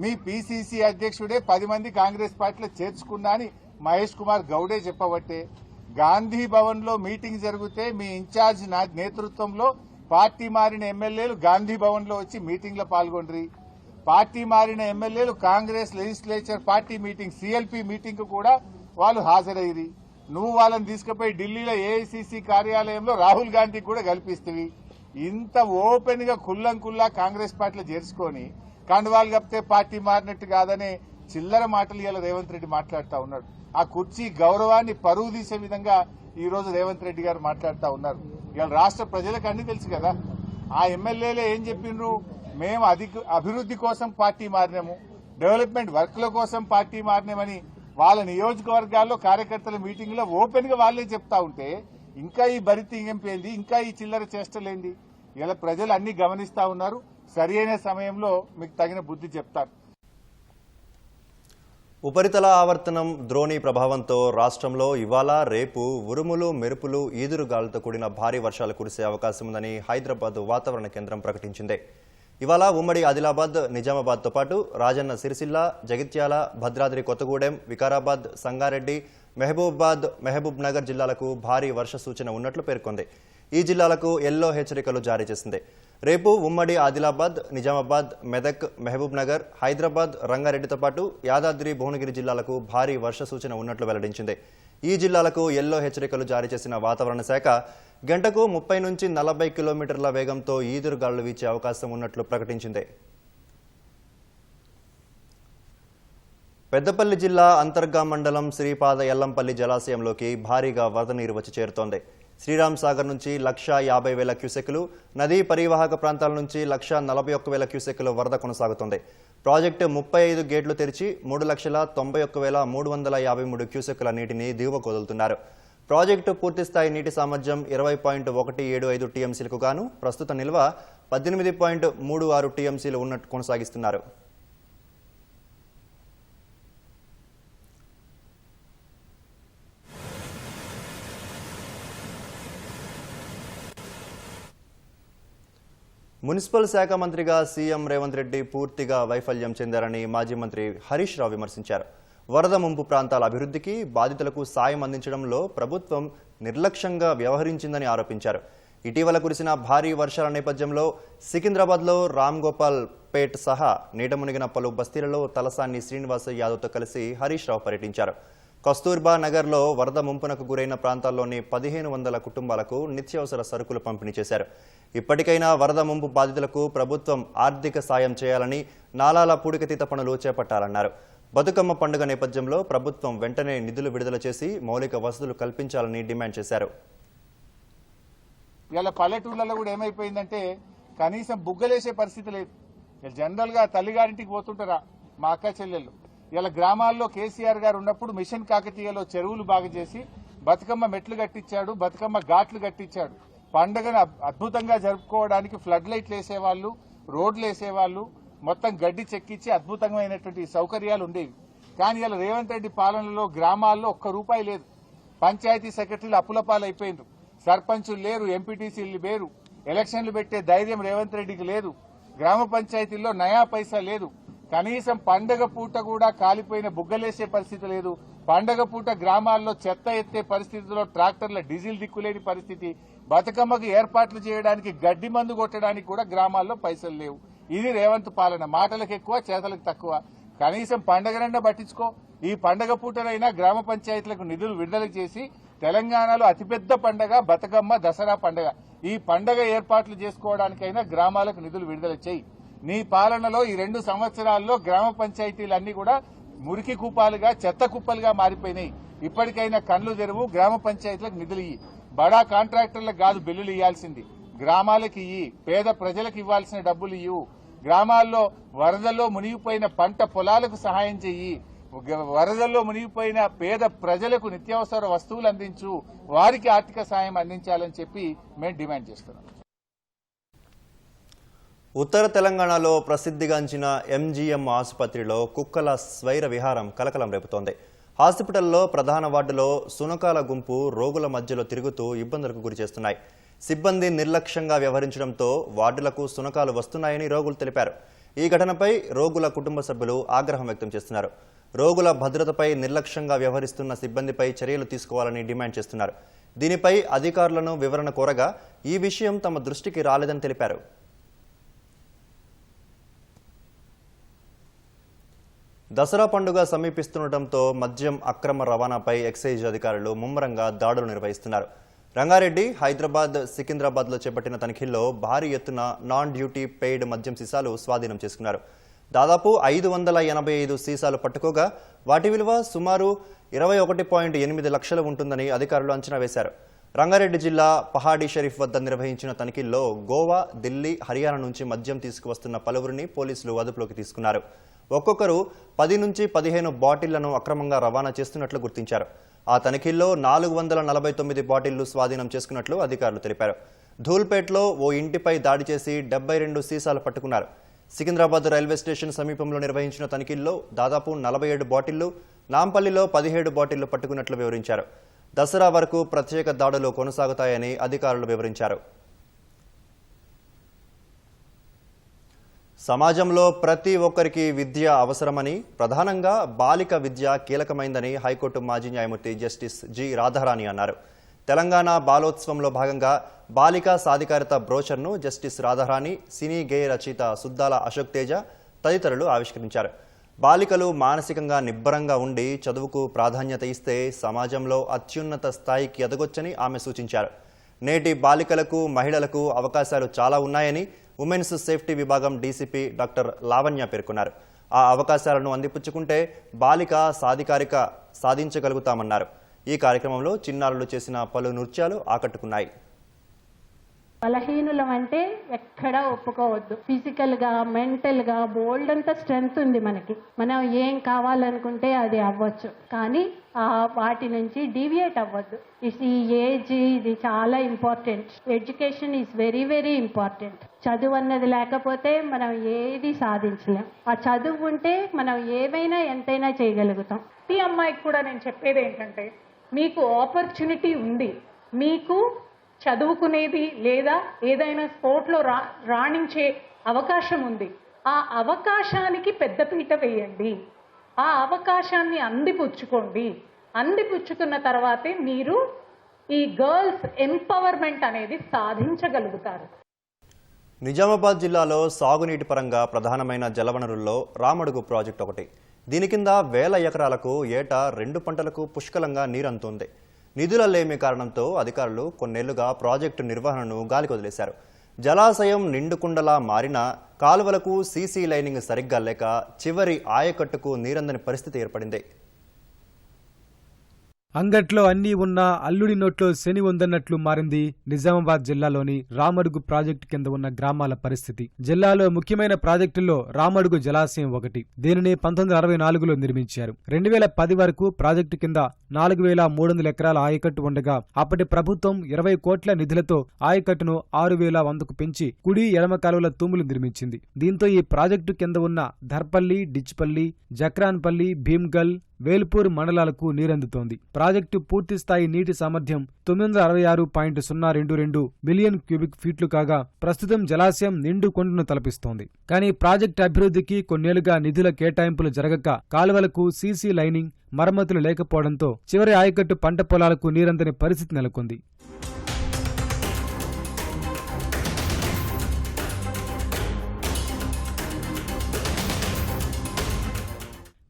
మీ పిసిసి అధ్యక్షుడే 10 మంది కాంగ్రెస్ పార్టీలో చేర్చుకున్నా అని మహేష్ కుమార్ గౌడే చెప్పబట్టే, గాంధీ భవన్ లో మీటింగ్ జరిగితే మీ ఇన్ఛార్జ్ నేతృత్వంలో పార్టీ మారిన ఎమ్మెల్యేలు గాంధీ భవన్లో వచ్చి మీటింగ్లో పాల్గొండ్రి. పార్టీ మారిన ఎమ్మెల్యేలు Congress legislature party meeting CLP meeting కు కూడా వాళ్ళు హాజరయ్యి నువ్వు వాళ్ళని తీసుకుపోయి ఢిల్లీలో ఏఐసిసి కార్యాలయంలో రాహుల్ గాంధీకి కూడా కల్పిస్తవి. ఇంత ఓపెన్ గా కుల్లా కాంగ్రెస్ పార్టీలో చేర్చుకొని కండువాలు కప్పితే పార్టీ మారినట్టు కాదనే చిల్లర మాటలు ఇలా రేవంత్ రెడ్డి మాట్లాడుతూ ఉన్నాడు. ఆ కుర్చీ గౌరవాన్ని పరువు తీసే విధంగా ఈ రోజు రేవంత్ రెడ్డి గారు మాట్లాడుతూ ఉన్నారు. ఇవాళ రాష్ట్ర ప్రజలకు అన్ని తెలుసు కదా. ఆ ఎమ్మెల్యేలే ఏం చెప్పిండ్రు, మేము అభివృద్ధి కోసం పార్టీ మారినాము, డెవలప్మెంట్ వర్క్ల కోసం పార్టీ మారినామని వాళ్ళ నియోజకవర్గాల్లో కార్యకర్తల మీటింగ్ లో ఓపెన్ గా వాళ్లే చెప్తా ఉంటే ఇంకా ఈ బరితీయింపేంది, ఇంకా ఈ చిల్లర చేష్టలేంది? ఇలా ప్రజలు అన్ని గమనిస్తా ఉన్నారు. సరైన సమయంలో మీకు తగిన బుద్ధి చెప్తారు. ఉపరితల ఆవర్తనం ద్రోణి ప్రభావంతో రాష్ట్రంలో ఇవాళ రేపు ఉరుములు మెరుపులు ఈదురుగాలులతో కూడిన భారీ వర్షాలు కురిసే అవకాశం ఉందని హైదరాబాద్ వాతావరణ కేంద్రం ప్రకటించింది. ఇవాళ ఉమ్మడి ఆదిలాబాద్, నిజామాబాద్తో పాటు రాజన్న సిరిసిల్ల, జగిత్యాల, భద్రాద్రి కొత్తగూడెం, వికారాబాద్, సంగారెడ్డి, మహబూబ్ నగర్ జిల్లాలకు భారీ వర్ష సూచన ఉన్నట్లు పేర్కొంది. ఈ జిల్లాలకు ఎల్లో హెచ్చరికలు జారీ చేసింది. రేపు ఉమ్మడి ఆదిలాబాద్, నిజామాబాద్, మెదక్, మహబూబ్ నగర్, హైదరాబాద్, రంగారెడ్డితో పాటు యాదాద్రి, భువనగిరి జిల్లాలకు భారీ వర్ష సూచన ఉన్నట్లు వెల్లడించింది. ఈ జిల్లాలకు ఎల్లో హెచ్చరికలు జారీ చేసిన వాతావరణ శాఖ గంటకు 30 నుంచి 40 కిలోమీటర్ల వేగంతో ఈదురుగాలులు వీచే అవకాశం ఉన్నట్లు ప్రకటించింది. పెద్దపల్లి జిల్లా అంతర్గా మండలం శ్రీపాద ఎల్లంపల్లి జలాశయంలోకి భారీగా వరద నీరు వచ్చి చేరుతోంది. శ్రీరామ్ సాగర్ నుంచి 1,50,000 క్యూసెక్కులు, నదీ పరివాహక ప్రాంతాల నుంచి 1,41,000 క్యూసెక్కులు వరద కొనసాగుతోంది. ప్రాజెక్టు 35 గేట్లు తెరిచి 3,91,353 క్యూసెక్కుల నీటిని దిగువకు వదులుతున్నారు. ప్రాజెక్టు పూర్తిస్థాయి నీటి సామర్థ్యం 20.175 టీఎంసీలకు గాను ప్రస్తుత నిల్వ 18.36 టీఎంసీలు ఉన్నట్టు కొనసాగిస్తున్నారు. మున్సిపల్ శాఖ మంత్రిగా సీఎం రేవంత్ రెడ్డి పూర్తిగా వైఫల్యం చెందారని మాజీ మంత్రి హరీష్ రావు విమర్శించారు. వరద ముంపు ప్రాంతాల అభివృద్ధికి, బాధితులకు సాయం అందించడంలో ప్రభుత్వం నిర్లక్ష్యంగా వ్యవహరించిందని ఆరోపించారు. ఇటీవల కురిసిన భారీ వర్షాల నేపథ్యంలో సికింద్రాబాద్లో రామ్ గోపాల్ పేట్ సహా నీట మునిగిన పలు బస్తీలలో తలసాని శ్రీనివాస యాదవ్తో కలిసి హరీష్ రావు పర్యటించారు. కస్తూర్బా నగర్లో వరద ముంపునకు గురైన ప్రాంతాల్లోని 1,500 కుటుంబాలకు నిత్యావసర సరుకులు పంపిణీ చేశారు. ఇప్పటికైనా వరద ముంపు బాధితులకు ప్రభుత్వం ఆర్థిక సాయం చేయాలని, నాలాల పూడికతీత పనులు చేపట్టాలన్నారు. బతుకమ్మ పండుగ నేపథ్యంలో ప్రభుత్వం వెంటనే నిధులు విడుదల చేసి మౌలిక వసతులు కల్పించాలని డిమాండ్ చేశారు. ఇలా పల్లెటూళ్ళలో కూడా ఏమైపోయిందంటే కనీసం బుగ్గలేసే పరిస్థితి లేదు. జనరల్ గా తల్లిగారింటికి పోతుంటారా మా అక్క చెల్లెళ్ళు. ఇలా గ్రామాల్లో కేసీఆర్ గారు ఉన్నప్పుడు మిషన్ కాకతీయలో చెరువులు బాగు చేసి బతుకమ్మ మెట్లు కట్టించాడు, బతుకమ్మ ఘాట్లు కట్టించాడు. పండుగను అద్భుతంగా జరుపుకోవడానికి ఫ్లడ్ లైట్లు వేసేవాళ్ళు, రోడ్లు వేసేవాళ్ళు, మొత్తం గడ్డి చెక్కించి అద్భుతమైనటువంటి సౌకర్యాలు ఉండేవి. కానీ ఇలా రేవంత్ రెడ్డి పాలనలో గ్రామాల్లో ₹1 లేదు. పంచాయతీ సెక్రటరీలు అప్పులపాలు అయిపోయినారు, సర్పంచులు లేరు, ఎంపీటీసీలు లేరు, ఎలక్షన్లు పెట్టే ధైర్యం రేవంత్ రెడ్డికి లేదు. గ్రామ పంచాయతీల్లో నయా పైసా లేదు. కనీసం పండగ పూట కూడా కాలిపోయిన బుగ్గలేసే పరిస్థితి లేదు. పండగ పూట గ్రామాల్లో చెత్త ఎత్తే పరిస్థితిలో ట్రాక్టర్ల డీజిల్ దిక్కులేని పరిస్థితి. బతుకమ్మకు ఏర్పాట్లు చేయడానికి గడ్డి మందు కొట్టడానికి కూడా గ్రామాల్లో పైసలు లేవు. ఇది రేవంత్ పాలన. మాటలకు ఎక్కువ, చేతలకు తక్కువ. కనీసం పండగనన్నా పట్టించుకో. ఈ పండగ పూటనైనా గ్రామ పంచాయతీలకు నిధులు విడుదల చేసి తెలంగాణలో అతిపెద్ద పండగ బతుకమ్మ, దసరా పండగ. ఈ పండగ ఏర్పాట్లు చేసుకోవడానికైనా గ్రామాలకు నిధులు విడుదల చేయి. నీ పాలనలో ఈ 2 సంవత్సరాల్లో గ్రామ పంచాయతీలన్నీ కూడా మురికి కూపాలుగా, చెత్త కుప్పలుగా మారిపోయినాయి. ఇప్పటికైనా కళ్లు తెరువు, గ్రామ పంచాయతీలకు నిధులు ఇయ్యి. బడా కాంట్రాక్టర్లకు కాదు బిల్లులు ఇవ్వాల్సింది, గ్రామాలకు ఇయ్యి. పేద ప్రజలకు ఇవ్వాల్సిన డబ్బులు ఇవ్వు. గ్రామాల్లో వరదల్లో మునిగిపోయిన పంట పొలాలకు సహాయం చెయ్యి. వరదల్లో మునిగిపోయిన పేద ప్రజలకు నిత్యావసర వస్తువులు అందించు. వారికి ఆర్థిక సాయం అందించాలని చెప్పి మేము డిమాండ్ చేస్తున్నాం. ఉత్తర తెలంగాణలో ప్రసిద్ధిగాంచిన ఎంజీఎం ఆసుపత్రిలో కుక్కల స్వైర విహారం కలకలం రేపుతోంది. హాస్పిటల్లో ప్రధాన వార్డులో సునకాల గుంపు రోగుల మధ్యలో తిరుగుతూ ఇబ్బందులకు గురిచేస్తున్నాయి. సిబ్బంది నిర్లక్ష్యంగా వ్యవహరించడంతో వార్డులకు సునకాలు వస్తున్నాయని రోగులు తెలిపారు. ఈ ఘటనపై రోగుల కుటుంబ సభ్యులు ఆగ్రహం వ్యక్తం చేస్తున్నారు. రోగుల భద్రతపై నిర్లక్ష్యంగా వ్యవహరిస్తున్న సిబ్బందిపై చర్యలు తీసుకోవాలని డిమాండ్ చేస్తున్నారు. దీనిపై అధికారులను వివరణ కోరగా ఈ విషయం తమ దృష్టికి రాలేదని తెలిపారు. దసరా పండుగ సమీపిస్తుండటంతో మద్యం అక్రమ రవాణాపై ఎక్సైజ్ అధికారులు ముమ్మరంగా దాడులు నిర్వహిస్తున్నారు. రంగారెడ్డి, హైదరాబాద్, సికింద్రాబాద్లో చేపట్టిన తనిఖీల్లో భారీ ఎత్తున నాన్ డ్యూటీ పెయిడ్ మద్యం సీసాలు స్వాధీనం చేసుకున్నారు. దాదాపు 585 సీసాలు పట్టుకోగా వాటి విలువ సుమారు 21.8 లక్షలు ఉంటుందని అధికారులు అంచనా వేశారు. రంగారెడ్డి జిల్లా పహాడీ షరీఫ్ వద్ద నిర్వహించిన తనిఖీల్లో గోవా, ఢిల్లీ, హర్యానా నుంచి మద్యం తీసుకువస్తున్న పలువురిని పోలీసులు అదుపులోకి తీసుకున్నారు. ఒక్కొక్కరు 10 నుంచి 15 బాటిళ్లను అక్రమంగా రవాణా చేస్తున్నట్లు గుర్తించారు. ఆ తనిఖీల్లో 449 బాటిళ్లు స్వాధీనం చేసుకున్నట్లు అధికారులు తెలిపారు. ధూల్పేట్లో ఓ ఇంటిపై దాడి చేసి 72 సీసాలు పట్టుకున్నారు. సికింద్రాబాద్ రైల్వే స్టేషన్ సమీపంలో నిర్వహించిన తనిఖీల్లో దాదాపు 47 బాటిళ్లు, నాంపల్లిలో 17 బాటిళ్లు పట్టుకున్నట్లు వివరించారు. దసరా వరకు ప్రత్యేక దాడులు కొనసాగుతాయని అధికారులు వివరించారు. సమాజంలో ప్రతి ఒక్కరికి విద్య అవసరమని, ప్రధానంగా బాలిక విద్య కీలకమైందని హైకోర్టు మాజీ న్యాయమూర్తి జస్టిస్ జి రాధారాణి అన్నారు. తెలంగాణ బాలోత్సవంలో భాగంగా బాలికా సాధికారత బ్రోచర్ను జస్టిస్ రాధారాణి, సినీ గేయ రచయిత సుద్దాల అశోక్ తేజ తదితరులు ఆవిష్కరించారు. బాలికలు మానసికంగా నిబ్బరంగా ఉండి చదువుకు ప్రాధాన్యత ఇస్తే సమాజంలో అత్యున్నత స్థాయికి ఎదగొచ్చని ఆమె సూచించారు. నేటి బాలికలకు, మహిళలకు అవకాశాలు చాలా ఉన్నాయని ఉమెన్స్ సేఫ్టీ విభాగం డీసీపీ డాక్టర్ లావణ్య పేర్కొన్నారు. ఆ అవకాశాలను అందిపుచ్చుకుంటే బాలిక సాధికారిక సాధించగలుగుతామన్నారు. ఈ కార్యక్రమంలో చిన్నారులు చేసిన పలు నృత్యాలు ఆకట్టుకున్నాయి. బలహీనులం అంటే ఎక్కడా ఒప్పుకోవద్దు. ఫిజికల్గా, మెంటల్గా బోల్డ్ అంత స్ట్రెంగ్త్ ఉంది మనకి. మనం ఏం కావాలనుకుంటే అది అవ్వచ్చు, కానీ వాటి నుంచి డీవియేట్ అవ్వద్దు. ఈ ఏజ్ ఇది చాలా important. Education is very very important. చదువు అన్నది లేకపోతే మనం ఏది సాధించలేం. ఆ చదువు ఉంటే మనం ఏమైనా ఎంతైనా చేయగలుగుతాం. ప్రతి అమ్మాయికి కూడా నేను చెప్పేది ఏంటంటే, మీకు ఆపర్చునిటీ ఉంది, మీకు చదువుకునేది లేదా ఏదైనా స్పోర్ట్లో రాణించే అవకాశం ఉంది. ఆ అవకాశానికి పెద్దపీట వేయండి. ఆ అవకాశాన్ని అందిపుచ్చుకోండి. అందిపుచ్చుకున్న తర్వాతే మీరు ఈ గర్ల్స్ ఎంపవర్మెంట్ అనేది సాధించగలుగుతారు. నిజామాబాద్ జిల్లాలో సాగునీటి పరంగా ప్రధానమైన జలవనరుల్లో రామడుగు ప్రాజెక్టు ఒకటి. దీని కింద వేల ఎకరాలకు ఏటా 2 పంటలకు పుష్కలంగా నీరంతుంది. నిధుల లేమి కారణంతో అధికారులు కొన్నేళ్లుగా ప్రాజెక్టు నిర్వహణను గాలికొదిలేశారు. జలాశయం నిండుకుండలా మారినా కాలువలకు సీసీ లైనింగ్ సరిగ్గా లేక చివరి ఆయకట్టుకు నీరందని పరిస్థితి ఏర్పడింది. అంగట్లో అన్నీ ఉన్నా అల్లుడి నోట్లో శని ఉందన్నట్లు మారింది నిజామాబాద్ జిల్లాలోని రామడుగు ప్రాజెక్టు కింద ఉన్న గ్రామాల పరిస్థితి. జిల్లాలో ముఖ్యమైన ప్రాజెక్టుల్లో రామడుగు జలాశయం ఒకటి. దీనిని 1964లో నిర్మించారు. 2010 వరకు ప్రాజెక్టు కింద 4,300 ఎకరాల ఆయకట్టు ఉండగా అప్పటి ప్రభుత్వం 20 కోట్ల నిధులతో ఆయకట్టును 6,100కు పెంచి కుడి, ఎడమ కాలువల తూములు నిర్మించింది. దీంతో ఈ ప్రాజెక్టు కింద ఉన్న ధర్పల్లి, డిచ్పల్లి, జక్రాన్పల్లి, భీమ్గల్, వేల్పూర్ మండలాలకు నీరందుతోంది. ప్రాజెక్టు పూర్తిస్థాయి నీటి సామర్థ్యం 966.022 మిలియన్ క్యూబిక్ ఫీట్లు కాగా ప్రస్తుతం జలాశయం నిండు కొండను తలపిస్తోంది. కానీ ప్రాజెక్టు అభివృద్ధికి కొన్నేళ్లుగా నిధుల కేటాయింపులు జరగక కాలువలకు సీసీ లైనింగ్, మరమ్మతులు లేకపోవడంతో చివరి ఆయకట్టు పంట పొలాలకు నీరందని పరిస్థితి నెలకొంది.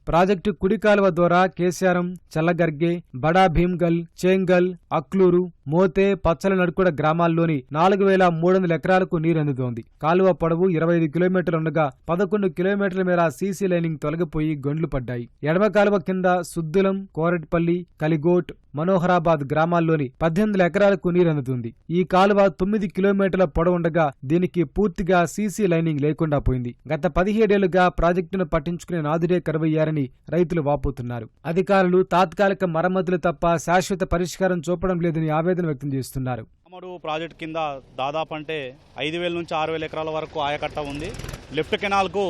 ప్రాజెక్టు కుడి కాలువ ద్వారా కేశారం, చల్లగర్గే, బడా భీమ్గల్, చేంగల్, అక్లూరు, మోతే, పచ్చల నడుకుడ గ్రామాల్లోని 4,300 ఎకరాలకు నీరందుతోంది. కాలువ పొడవు 25 కిలోమీటర్లుండగా 11 కిలోమీటర్ల మేర సీసీ లైనింగ్ తొలగిపోయి గొండ్లు పడ్డాయి. ఎడమ కాలువ కింద సుద్దులం, కోరట్పల్లి, కలిగోట్, మనోహరాబాద్ గ్రామాల్లోని 18 ఎకరాలకు నీరందుతుంది. ఈ కాలువ 9 కిలోమీటర్ల పొడవుండగా దీనికి పూర్తిగా సీసీ లైనింగ్ లేకుండా పోయింది. గత 17 ఏళ్లుగా ప్రాజెక్టును పట్టించుకునే నాదుడే కరువయ్యారని రైతులు వాపోతున్నారు. అధికారులు తాత్కాలిక మరమ్మతులు తప్ప శాశ్వత పరిష్కారం చూపడం లేదని ఆవేదన వ్యక్తం చేస్తున్నారు. రామడుగు ప్రాజెక్టు కింద దాదాపు అంటే 5,000 నుంచి 6,000 ఎకరాల వరకు ఆయకట్ట ఉంది. లెఫ్ట్ కెనాల్కు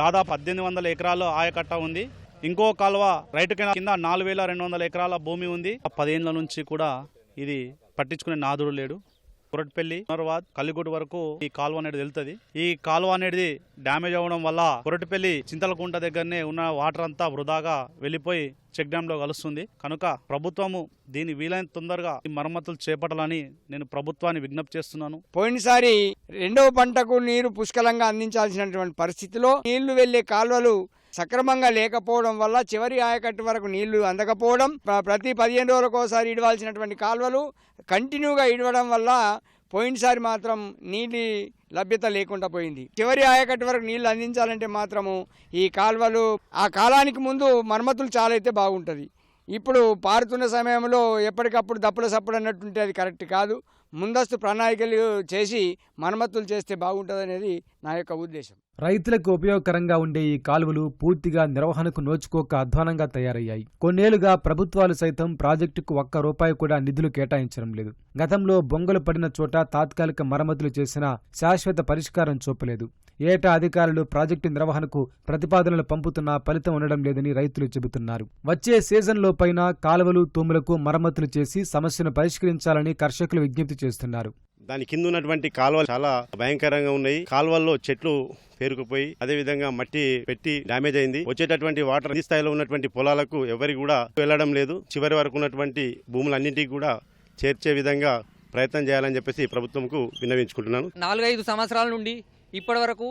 దాదాపు 1,800 ఎకరాలు ఆయకట్ట ఉంది. ఇంకో కాలువ రైట్ కెనాల్ కింద 4,200 ఎకరాల భూమి ఉంది. 10 ఏళ్ల నుంచి కూడా ఇది పట్టించుకునే నాదుడు లేడు. కొరటిపల్లి, పునర్వాద్, కల్లిగూడు వరకు ఈ కాలువ అనేది వెళ్తుంది. ఈ కాలువ అనేది డ్యామేజ్ అవ్వడం వల్ల కొరటిపల్లి చింతలకుంట దగ్గరనే ఉన్న వాటర్ అంతా వృధాగా వెళ్లిపోయి చెక్ డ్యామ్ లో కలుస్తుంది. కనుక ప్రభుత్వము దీన్ని వీలైన తొందరగా ఈ మరమ్మతులు చేపట్టాలని నేను ప్రభుత్వాన్ని విజ్ఞప్తి చేస్తున్నాను. పోయినసారి రెండవ పంటకు నీరు పుష్కలంగా అందించాల్సినటువంటి పరిస్థితిలో నీళ్లు వెళ్లే కాలువలు సక్రమంగా లేకపోవడం వల్ల చివరి ఆయకట్టు వరకు నీళ్లు అందకపోవడం, ప్రతి 15 రోజులకోసారి ఇడవాల్సినటువంటి కాలువలు కంటిన్యూగా ఇడవడం వల్ల పోయినసారి మాత్రం నీటి లభ్యత లేకుండా పోయింది. చివరి ఆయకట్టు వరకు నీళ్లు అందించాలంటే మాత్రము ఈ కాలువలు ఆ కాలానికి ముందు మరమ్మతులు చాలా అయితే బాగుంటుంది. ఇప్పుడు పారుతున్న సమయంలో ఎప్పటికప్పుడు దప్పుల సప్పుడు అన్నట్టుంటే అది కరెక్ట్ కాదు. ముందస్తు ప్రణాళికలు చేసి మరమ్మతులు చేస్తే బాగుంటుంది అనేది నా యొక్క ఉద్దేశం. రైతులకు ఉపయోగకరంగా ఉండే ఈ కాలువలు పూర్తిగా నిర్వహణకు నోచుకోక అధ్వానంగా తయారయ్యాయి. కొన్నేళ్లుగా ప్రభుత్వాలు సైతం ప్రాజెక్టుకు ₹1 కూడా నిధులు కేటాయించడం లేదు. గతంలో బొంగలు పడిన చోట తాత్కాలిక మరమ్మతులు చేసినా శాశ్వత పరిష్కారం చూపలేదు. ఏటా అధికారులు ప్రాజెక్టు నిర్వహణకు ప్రతిపాదనలు పంపుతున్నా ఫలితం ఉండడం లేదని రైతులు చెబుతున్నారు. వచ్చే సీజన్లో పైన కాలువలు, తూములకు మరమ్మతులు చేసి సమస్యను పరిష్కరించాలని కర్షకులు విజ్ఞప్తి చేస్తున్నారు. దాని కింద ఉన్నటువంటి కాలువలు చాలా భయంకరంగా ఉన్నాయి. కాలువల్లో చెట్లు పేరుకుపోయి అదే విధంగా మట్టి పెట్టి డ్యామేజ్ అయింది. వచ్చేటటువంటి వాటర్ ఈ స్థాయిలో ఉన్నటువంటి పొలాలకు ఎవరికి కూడా వెళ్లడం లేదు. చివరి వరకు ఉన్నటువంటి భూములన్నింటికి కూడా చేర్చే విధంగా ప్రయత్నం చేయాలని చెప్పేసి ప్రభుత్వంకు విన్నవించుకుంటున్నాను. 4-5 సంవత్సరాల నుండి ఇప్పటి వరకు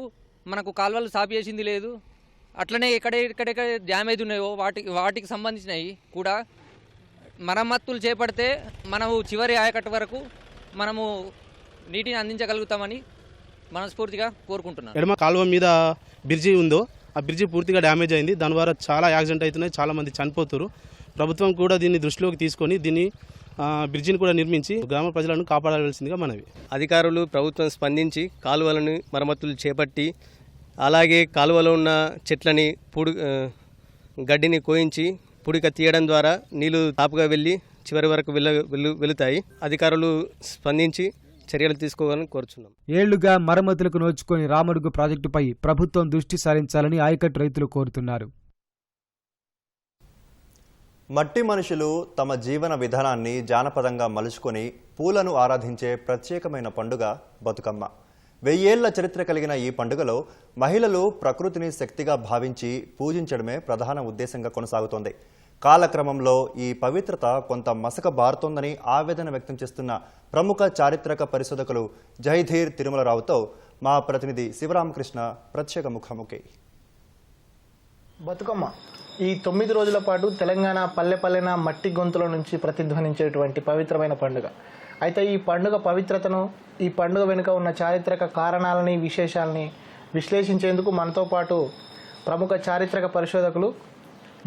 మనకు కాలువలు సాపు చేసింది లేదు. అట్లనే ఎక్కడెక్కడ డ్యామేజ్ ఉన్నాయో వాటికి సంబంధించినవి కూడా మరమ్మతులు చేపడితే మనము చివరి ఆయకట్టు వరకు మనము నీటిని అందించగలుగుతామని మనస్ఫూర్తిగా కోరుకుంటున్నాను. ఎడమ కాలువ మీద బ్రిడ్జి ఉందో ఆ బ్రిడ్జి పూర్తిగా డ్యామేజ్ అయింది. దాని ద్వారా చాలా యాక్సిడెంట్ అవుతున్నాయి, చాలా మంది చనిపోతారు. ప్రభుత్వం కూడా దీన్ని దృష్టిలోకి తీసుకొని దీన్ని బ్రిడ్జిని కూడా నిర్మించి గ్రామ ప్రజలను కాపాడవలసిందిగా మనవి. అధికారులు ప్రభుత్వం స్పందించి కాలువలను మరమ్మతులు చేపట్టి అలాగే కాలువలో ఉన్న చెట్లని గడ్డిని కోయించి పుడిక తీయడం ద్వారా నీళ్లు తాపుగా వెళ్ళి చివరి వరకు వెళుతాయి. అధికారులు స్పందించి చర్యలు తీసుకోవాలని కోరుచున్నాం. ఏళ్లుగా మరమ్మతులకు నోచుకొని రామడుగు ప్రాజెక్టుపై ప్రభుత్వం దృష్టి సారించాలని ఆయకట్టు రైతులు కోరుతున్నారు. మట్టి మనుషులు తమ జీవన విధానాన్ని జానపదంగా మలుచుకొని పూలను ఆరాధించే ప్రత్యేకమైన పండుగ బతుకమ్మ. 1000 ఏళ్ల చరిత్ర కలిగిన ఈ పండుగలో మహిళలు ప్రకృతిని శక్తిగా భావించి పూజించడమే ప్రధాన ఉద్దేశంగా కొనసాగుతోంది. కాలక్రమంలో ఈ పవిత్రత కొంత మసక బారుతోందని ఆవేదన వ్యక్తం చేస్తున్న ప్రముఖ చారిత్రక పరిశోధకులు జయధీర్ తిరుమలరావుతో మా ప్రతినిధి శివరామకృష్ణ ప్రత్యేక ముఖాముఖి. బతుకమ్మ ఈ 9 రోజుల పాటు తెలంగాణ పల్లెపల్లెన మట్టి గొంతుల నుంచి ప్రతిధ్వనించేటువంటి పవిత్రమైన పండుగ. అయితే ఈ పండుగ పవిత్రతను, ఈ పండుగ వెనుక ఉన్న చారిత్రక కారణాలని, విశేషాలని విశ్లేషించేందుకు మనతో పాటు ప్రముఖ చారిత్రక పరిశోధకులు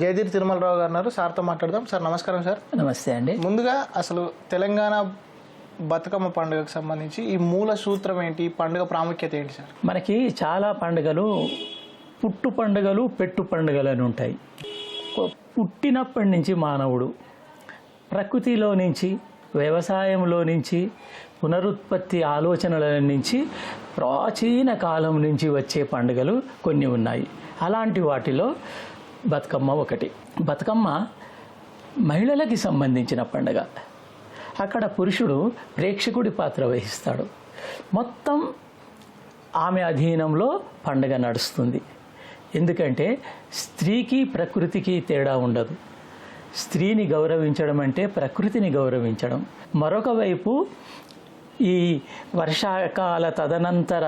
జయధీర్ తిరుమలరావు గారు ఉన్నారు. సార్తో మాట్లాడదాం. సార్ నమస్కారం. సార్ నమస్తే అండి. ముందుగా అసలు తెలంగాణ బతుకమ్మ పండుగకు సంబంధించి ఈ మూల సూత్రం ఏంటి, పండుగ ప్రాముఖ్యత ఏంటి సార్? మనకి చాలా పండుగలు పుట్టు పండుగలు, పెట్టు పండుగలు అని ఉంటాయి. పుట్టినప్పటి నుంచి మానవుడు ప్రకృతిలో నుంచి, వ్యవసాయంలో నుంచి, పునరుత్పత్తి ఆలోచనల నుంచి ప్రాచీన కాలం నుంచి వచ్చే పండుగలు కొన్ని ఉన్నాయి. అలాంటి వాటిలో బతుకమ్మ ఒకటి. బతుకమ్మ మహిళలకి సంబంధించిన పండుగ. అక్కడ పురుషుడు ప్రేక్షకుడి పాత్ర వహిస్తాడు. మొత్తం ఆమె అధీనంలో పండుగ నడుస్తుంది. ఎందుకంటే స్త్రీకి ప్రకృతికి తేడా ఉండదు. స్త్రీని గౌరవించడం అంటే ప్రకృతిని గౌరవించడం. మరొక వైపు ఈ వర్షాకాల తదనంతర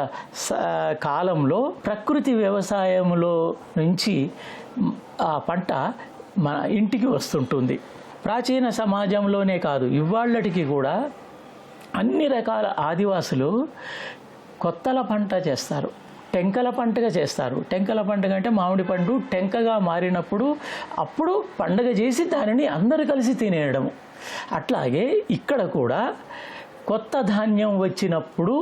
కాలంలో ప్రకృతి వ్యవసాయంలో నుంచి ఆ పంట మన ఇంటికి వస్తుంటుంది. ప్రాచీన సమాజంలోనే కాదు, ఇవాళ్ళటికి కూడా అన్ని రకాల ఆదివాసులు కొత్తల పంట చేస్తారు, టెంకల పండుగ చేస్తారు. టెంకల పండుగ అంటే మామిడి పండు టెంకగా మారినప్పుడు అప్పుడు పండుగ చేసి దానిని అందరూ కలిసి తినేయడము. అట్లాగే ఇక్కడ కూడా కొత్త ధాన్యం వచ్చినప్పుడు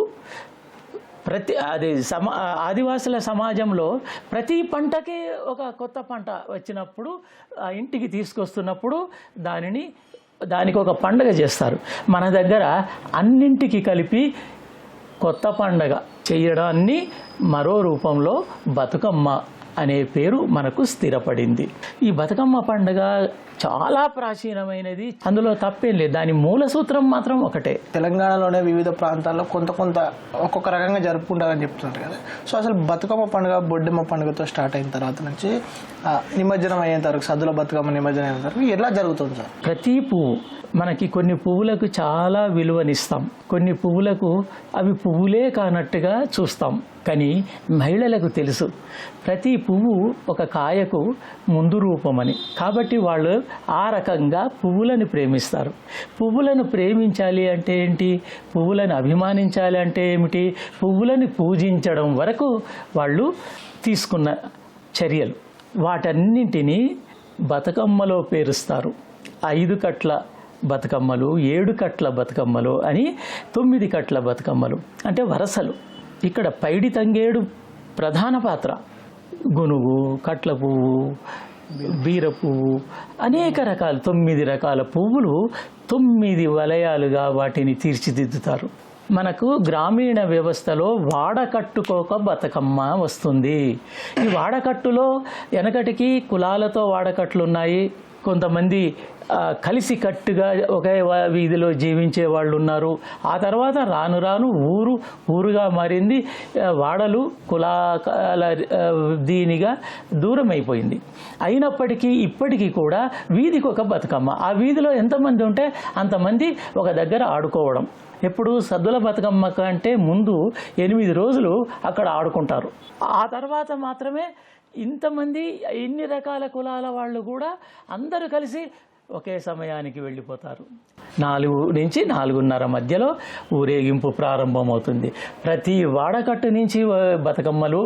ఆదివాసుల సమాజంలో ప్రతి పంటకి ఒక కొత్త పంట వచ్చినప్పుడు ఆ ఇంటికి తీసుకొస్తున్నప్పుడు దానికి ఒక పండుగ చేస్తారు. మన దగ్గర అన్నింటికి కలిపి కొత్త పండుగ చేయడాన్ని మరో రూపంలో బతుకమ్మ అనే పేరు మనకు స్థిరపడింది. ఈ బతుకమ్మ పండుగ చాలా ప్రాచీనమైనది, అందులో తప్పేం లేదు. దాని మూల సూత్రం మాత్రం ఒకటే. తెలంగాణలోనే వివిధ ప్రాంతాల్లో కొంత ఒక్కొక్క రకంగా జరుపుకుంటారని చెప్తున్నారు కదా. సో అసలు బతుకమ్మ పండుగ బొడ్డెమ్మ పండుగతో స్టార్ట్ అయిన తర్వాత నుంచి నిమజ్జనం అయ్యేంత వరకు, సద్దుల బతుకమ్మ నిమజ్జనం అయ్యేంత వరకు ఎలా జరుగుతుంది సార్? ప్రతి పువ్వు మనకి కొన్ని పువ్వులకు చాలా విలువనిస్తాం, కొన్ని పువ్వులకు అవి పువ్వులే కానట్టుగా చూస్తాం. కానీ మహిళలకు తెలుసు ప్రతి పువ్వు ఒక కాయకు ముందు రూపమని. కాబట్టి వాళ్ళు ఆ రకంగా పువ్వులను ప్రేమిస్తారు. పువ్వులను ప్రేమించాలి అంటే ఏంటి, పువ్వులను అభిమానించాలి అంటే ఏమిటి, పువ్వులను పూజించడం వరకు వాళ్ళు తీసుకున్న చర్యలు. వాటన్నింటినీ బతుకమ్మలో పేరుస్తారు. 5 కట్ల బతుకమ్మలు, 7 కట్ల బతుకమ్మలు అని 9 కట్ల బతుకమ్మలు అంటే వరసలు. ఇక్కడ పైడి తంగేడు ప్రధాన పాత్ర. గునుగు, కట్ల పువ్వు, బీర పువ్వు, అనేక రకాల 9 రకాల పువ్వులు 9 వలయాలుగా వాటిని తీర్చిదిద్దుతారు. మనకు గ్రామీణ వ్యవస్థలో వాడకట్టుకోక బతుకమ్మ వస్తుంది. ఈ వాడకట్టులో వెనకటికి కులాలతో వాడకట్లు ఉన్నాయి. కొంతమంది కలిసి కట్టుగా ఒకే వీధిలో జీవించే వాళ్ళు ఉన్నారు. ఆ తర్వాత రాను రాను ఊరుగా మారింది. వాడలు కులాల దీనిగా దూరం అయిపోయింది. అయినప్పటికీ ఇప్పటికీ కూడా వీధికి ఒక బతుకమ్మ. ఆ వీధిలో ఎంతమంది ఉంటే అంతమంది ఒక దగ్గర ఆడుకోవడం. ఎప్పుడు సద్దుల బతుకమ్మ కంటే ముందు 8 రోజులు అక్కడ ఆడుకుంటారు. ఆ తర్వాత మాత్రమే ఇంతమంది ఇన్ని రకాల కులాల వాళ్ళు కూడా అందరూ కలిసి ఒకే సమయానికి వెళ్ళిపోతారు. 4 నుంచి 4:30 మధ్యలో ఊరేగింపు ప్రారంభమవుతుంది. ప్రతి వాడకట్టు నుంచి బతుకమ్మలు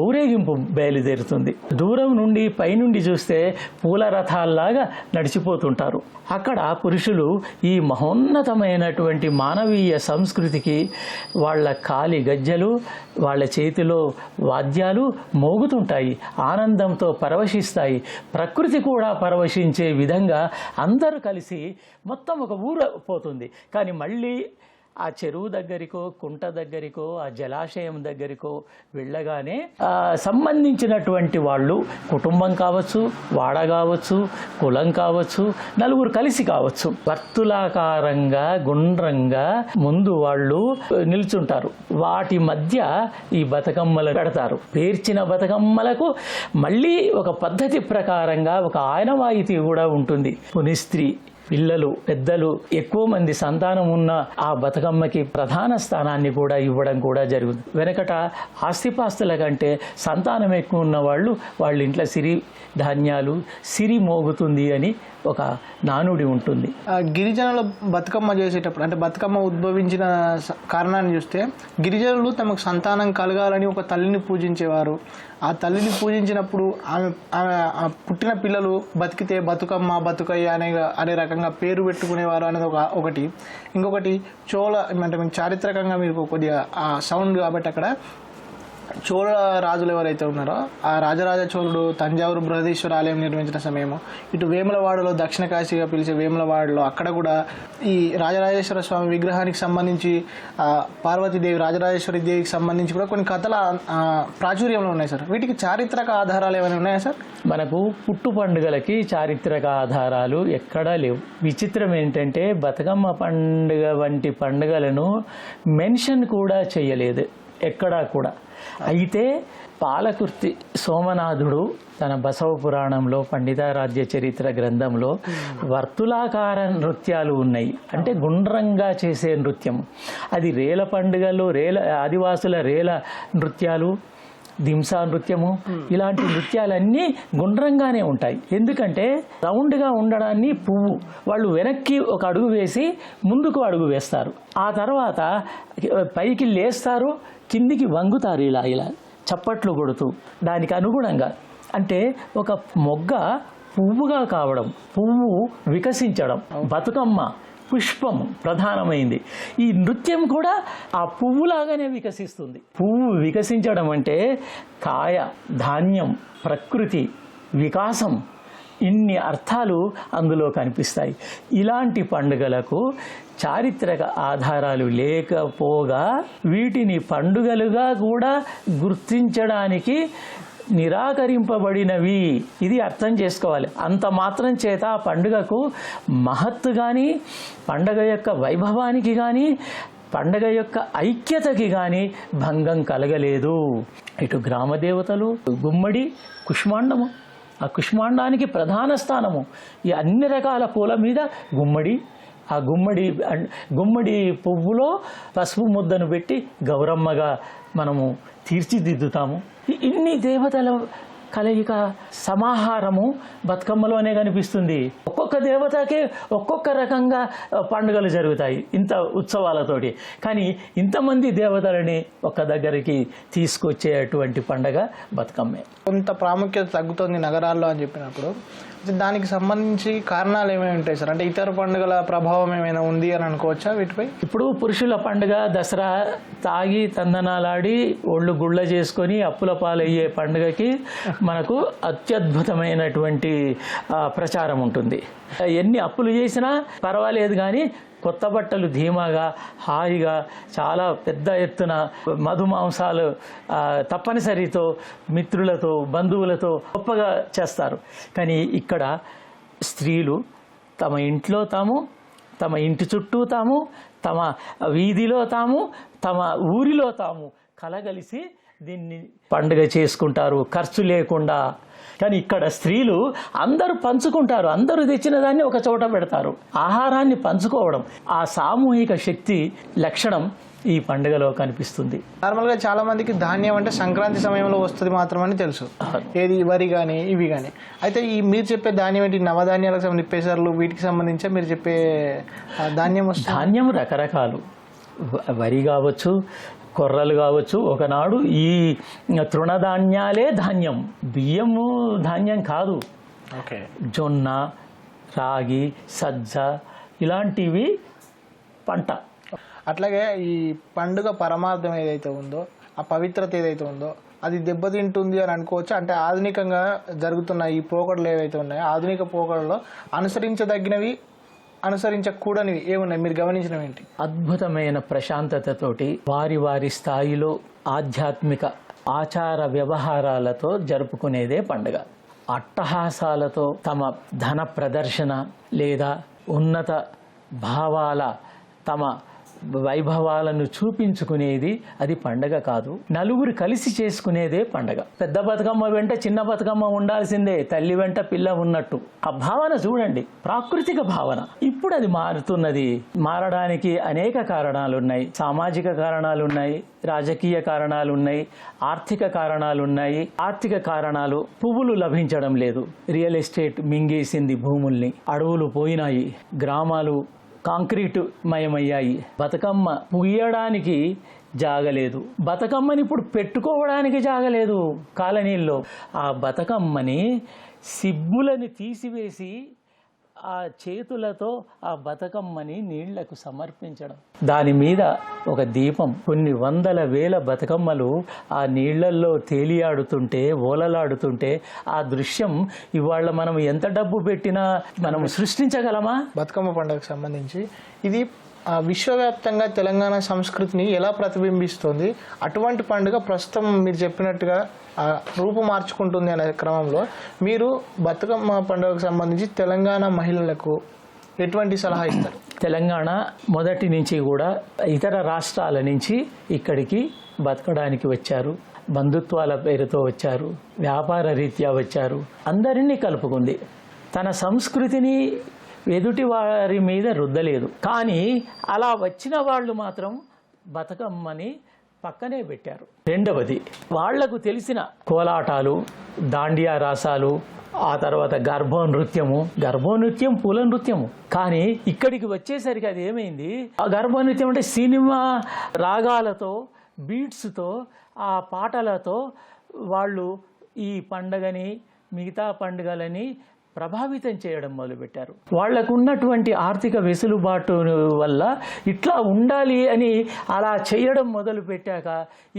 ఊరేగింపు బయలుదేరుతుంది. దూరం నుండి పైనుండి చూస్తే పూల రథాల్లాగా నడిచిపోతుంటారు. అక్కడ పురుషులు ఈ మహోన్నతమైనటువంటి మానవీయ సంస్కృతికి వాళ్ళ కాలి గజ్జలు, వాళ్ళ చేతిలో వాద్యాలు మోగుతుంటాయి, ఆనందంతో పరవశిస్తాయి. ప్రకృతి కూడా పరవశించే విధంగా అందరూ కలిసి మొత్తం ఒక ఊరు పోతుంది. కానీ మళ్ళీ ఆ చెరువు దగ్గరికో, కుంట దగ్గరికో, ఆ జలాశయం దగ్గరికో వెళ్ళగానే సంబంధించినటువంటి వాళ్ళు, కుటుంబం కావచ్చు, వాడ కావచ్చు, కులం కావచ్చు, నలుగురు కలిసి కావచ్చు, వర్తులాకారంగా గుండ్రంగా ముందు వాళ్ళు నిల్చుంటారు. వాటి మధ్య ఈ బతుకమ్మలు పెడతారు. పేర్చిన బతుకమ్మలకు మళ్ళీ ఒక పద్ధతి ప్రకారంగా ఒక ఆనవాయితీ కూడా ఉంటుంది. పునిస్త్రీ, పిల్లలు, పెద్దలు, ఎక్కువ మంది సంతానం ఉన్న ఆ బతుకమ్మకి ప్రధాన స్థానాన్ని కూడా ఇవ్వడం కూడా జరుగుతుంది. వెనకట ఆస్తిపాస్తుల కంటే సంతానం ఎక్కువ ఉన్న వాళ్ళ ఇంట్లో సిరి ధాన్యాలు, సిరి మోగుతుంది అని ఒక నానుడి ఉంటుంది. గిరిజనుల బతుకమ్మ చేసేటప్పుడు, అంటే బతుకమ్మ ఉద్భవించిన కారణాన్ని చూస్తే గిరిజనులు తమకు సంతానం కలగాలని ఒక తల్లిని పూజించేవారు. ఆ తల్లిని పూజించినప్పుడు ఆమె పుట్టిన పిల్లలు బతికితే బతుకమ్మ, బతుకయ్య అనే రకంగా పేరు పెట్టుకునేవారు అనేది ఒకటి. ఇంకొకటి చోళ, అంటే మీకు చారిత్రకంగా మీరు కొద్దిగా ఆ సౌండ్ కాబట్టి అక్కడ చోళ రాజులు ఎవరైతే ఉన్నారో ఆ రాజరాజ చోళుడు తంజావూరు బృహదీశ్వర ఆలయం నిర్మించిన సమయము, ఇటు వేములవాడలో దక్షిణ కాశీగా పిలిచే వేములవాడలో అక్కడ కూడా ఈ రాజరాజేశ్వర స్వామి విగ్రహానికి సంబంధించి పార్వతీదేవి, రాజరాజేశ్వరి దేవికి సంబంధించి కూడా కొన్ని కథల ప్రాచుర్యంలో ఉన్నాయి సార్. వీటికి చారిత్రక ఆధారాలు ఏమైనా ఉన్నాయా సార్? మనకు పుట్టు పండుగలకి చారిత్రక ఆధారాలు ఎక్కడా లేవు. విచిత్రం ఏంటంటే బతుకమ్మ పండుగ వంటి పండుగలను మెన్షన్ కూడా చేయలేదు ఎక్కడా కూడా. అయితే పాలకుర్తి సోమనాథుడు తన బసవ పురాణంలో, పండితారాధ్య చరిత్ర గ్రంథంలో వర్తులాకార నృత్యాలు ఉన్నాయి. అంటే గుండ్రంగా చేసే నృత్యం. అది రేల పండుగలు, ఆదివాసుల రేల నృత్యాలు, దింసా నృత్యము, ఇలాంటి నృత్యాలన్నీ గుండ్రంగానే ఉంటాయి. ఎందుకంటే రౌండ్గా ఉండడాన్ని పువ్వు వాళ్ళు వెనక్కి ఒక అడుగు వేసి ముందుకు అడుగు వేస్తారు. ఆ తర్వాత పైకి లేస్తారు, కిందికి వంగుతారు ఇలా చప్పట్లు కొడుతూ. దానికి అనుగుణంగా అంటే ఒక మొగ్గ పువ్వుగా కావడం, పువ్వు వికసించడం, బతుకమ్మ పుష్పం ప్రధానమైంది. ఈ నృత్యం కూడా ఆ పువ్వులాగానే వికసిస్తుంది. పువ్వు వికసించడం అంటే కాయ, ధాన్యం, ప్రకృతి, వికాసం, ఇన్ని అర్థాలు అందులో కనిపిస్తాయి. ఇలాంటి పండుగలకు చారిత్రక ఆధారాలు లేకపోగా వీటిని పండుగలుగా కూడా గుర్తించడానికి నిరాకరింపబడినవి. ఇది అర్థం చేసుకోవాలి. అంత మాత్రం చేత ఆ పండుగకు మహత్తు కానీ, పండుగ యొక్క వైభవానికి కానీ, పండుగ యొక్క ఐక్యతకి కానీ భంగం కలగలేదు. ఇటు గ్రామ దేవతలు, గుమ్మడి, కుష్మాండము, ఆ కుష్మాండానికి ప్రధాన స్థానము. ఈ అన్ని రకాల పూల మీద గుమ్మడి, ఆ గుమ్మడి పువ్వులో పసుపు ముద్దను పెట్టి గౌరమ్మగా మనము తీర్చిదిద్దుతాము. ఇన్ని దేవతల కలయిక సమాహారము బతుకమ్మలోనే కనిపిస్తుంది. ఒక్కొక్క దేవతకే ఒక్కొక్క రకంగా పండుగలు జరుగుతాయి ఇంత ఉత్సవాలతోటి. కానీ ఇంతమంది దేవతలని ఒక్క దగ్గరికి తీసుకొచ్చేటువంటి పండుగ బతుకమ్మే. కొంత ప్రాముఖ్యత తగ్గుతుంది నగరాల్లో అని చెప్పినప్పుడు దానికి సంబంధించి కారణాలు ఏమేమి ఉంటాయి సార్? అంటే ఇతర పండుగల ప్రభావం ఏమైనా ఉంది అని అనుకోవచ్చా వీటిపై? ఇప్పుడు పురుషుల పండుగ దసరా తాగి తందనాలాడి ఒళ్ళు గుళ్ళ చేసుకొని అప్పుల పాలయ్యే పండుగకి మనకు అత్యద్భుతమైనటువంటి ప్రచారం ఉంటుంది. ఎన్ని అప్పులు చేసినా పర్వాలేదు కానీ కొత్త బట్టలు ధీమాగా హాయిగా చాలా పెద్ద ఎత్తున మధుమాంసాలు తప్పనిసరితో మిత్రులతో బంధువులతో గొప్పగా చేస్తారు. కానీ ఇక్కడ స్త్రీలు తమ ఇంట్లో తాము, తమ ఇంటి చుట్టూ తాము, తమ వీధిలో తాము, తమ ఊరిలో తాము కలగలిసి దీన్ని పండుగ చేసుకుంటారు ఖర్చు లేకుండా. కానీ ఇక్కడ స్త్రీలు అందరూ పంచుకుంటారు, అందరూ తెచ్చిన దాన్ని ఒక చోట పెడతారు. ఆహారాన్ని పంచుకోవడం ఆ సామూహిక శక్తి లక్షణం ఈ పండుగలో కనిపిస్తుంది. నార్మల్గా చాలా మందికి ధాన్యం అంటే సంక్రాంతి సమయంలో వస్తుంది మాత్రమని తెలుసు, ఏది వరి కానీ ఇవి కానీ. అయితే ఈ మీరు చెప్పే ధాన్యం ఏంటి? నవధాన్యాలకు సంబంధించి పెసర్లు వీటికి సంబంధించి మీరు చెప్పే ధాన్యం వస్తుంది? ధాన్యం రకరకాలు, వరి కావచ్చు, కొర్రలు కావచ్చు. ఒకనాడు ఈ తృణధాన్యాలే ధాన్యం, బియ్యము ధాన్యం కాదు. జొన్న, రాగి, సజ్జ ఇలాంటివి పంట. అట్లాగే ఈ పండుగ పరమార్థం ఏదైతే ఉందో, ఆ పవిత్రత ఏదైతే ఉందో అది దెబ్బతింటుంది అని అనుకోవచ్చు. అంటే ఆధునికంగా జరుగుతున్న ఈ పోకడలు ఏవైతే ఉన్నాయో, ఆధునిక పోకడలో అనుసరించదగినవి, అనుసరించకూడనివి ఏమున్నాయి మీరు గమనించినవి ఏంటి? అద్భుతమైన ప్రశాంతతతోటి వారి వారి స్థాయిలో ఆధ్యాత్మిక ఆచార వ్యవహారాలతో జరుపుకునేదే పండుగ. అట్టహాసాలతో తమ ధన ప్రదర్శన లేదా ఉన్నత భావాల తమ వైభవాలను చూపించుకునేది అది పండగ కాదు. నలుగురు కలిసి చేసుకునేదే పండగ. పెద్ద బతుకమ్మ వెంట చిన్న బతుకమ్మ ఉండాల్సిందే, తల్లి వెంట పిల్ల ఉన్నట్టు. ఆ భావన చూడండి, ప్రాకృతిక భావన. ఇప్పుడు అది మారుతున్నది. మారడానికి అనేక కారణాలు ఉన్నాయి. సామాజిక కారణాలు ఉన్నాయి, రాజకీయ కారణాలు ఉన్నాయి, ఆర్థిక కారణాలు ఉన్నాయి. ఆర్థిక కారణాలు, పువ్వులు లభించడం లేదు, రియల్ ఎస్టేట్ మింగేసింది భూముల్ని, అడవులు పోయినాయి, గ్రామాలు కాంక్రీటు మయమయ్యాయి. బతుకమ్మ పుయ్యడానికి జాగలేదు, బతుకమ్మని ఇప్పుడు పెట్టుకోవడానికి జాగలేదు కాలనీల్లో. ఆ బతుకమ్మని సిబ్బులని తీసివేసి ఆ చేతులతో ఆ బతుకమ్మని నీళ్లకు సమర్పించడం, దాని మీద ఒక దీపం, కొన్ని వందల వేల బతుకమ్మలు ఆ నీళ్లల్లో తేలియాడుతుంటే, ఓలలాడుతుంటే ఆ దృశ్యం ఇవాళ మనం ఎంత డబ్బు పెట్టినా మనం సృష్టించగలమా? బతుకమ్మ పండుగకు సంబంధించి ఇది విశ్వవ్యాప్తంగా తెలంగాణ సంస్కృతిని ఎలా ప్రతిబింబిస్తుంది? అటువంటి పండుగ ప్రస్తుతం మీరు చెప్పినట్టుగా రూపు మార్చుకుంటుంది అనే క్రమంలో మీరు బతుకమ్మ పండుగకు సంబంధించి తెలంగాణ మహిళలకు ఎటువంటి సలహా ఇస్తారు? తెలంగాణ మొదటి నుంచి కూడా ఇతర రాష్ట్రాల నుంచి ఇక్కడికి బతకడానికి వచ్చారు, బంధుత్వాల పేరుతో వచ్చారు, వ్యాపార రీత్యా వచ్చారు, అందరినీ కలుపుకుంది. తన సంస్కృతిని ఎదుటి వారి మీద రుద్దలేదు. కానీ అలా వచ్చిన వాళ్ళు మాత్రం బతుకమ్మని పక్కనే పెట్టారు. రెండవది, వాళ్లకు తెలిసిన కోలాటాలు, దాండియా రాసాలు, ఆ తర్వాత గర్భోనృత్యం పూల నృత్యము. కానీ ఇక్కడికి వచ్చేసరికి అది ఏమైంది? ఆ గర్భోనృత్యం అంటే సినిమా రాగాలతో, బీట్స్తో, ఆ పాటలతో వాళ్ళు ఈ పండగని మిగతా పండుగలని ప్రభావితం చేయడం మొదలుపెట్టారు. వాళ్లకు ఉన్నటువంటి ఆర్థిక వెసులుబాటు వల్ల ఇట్లా ఉండాలి అని అలా చేయడం మొదలుపెట్టాక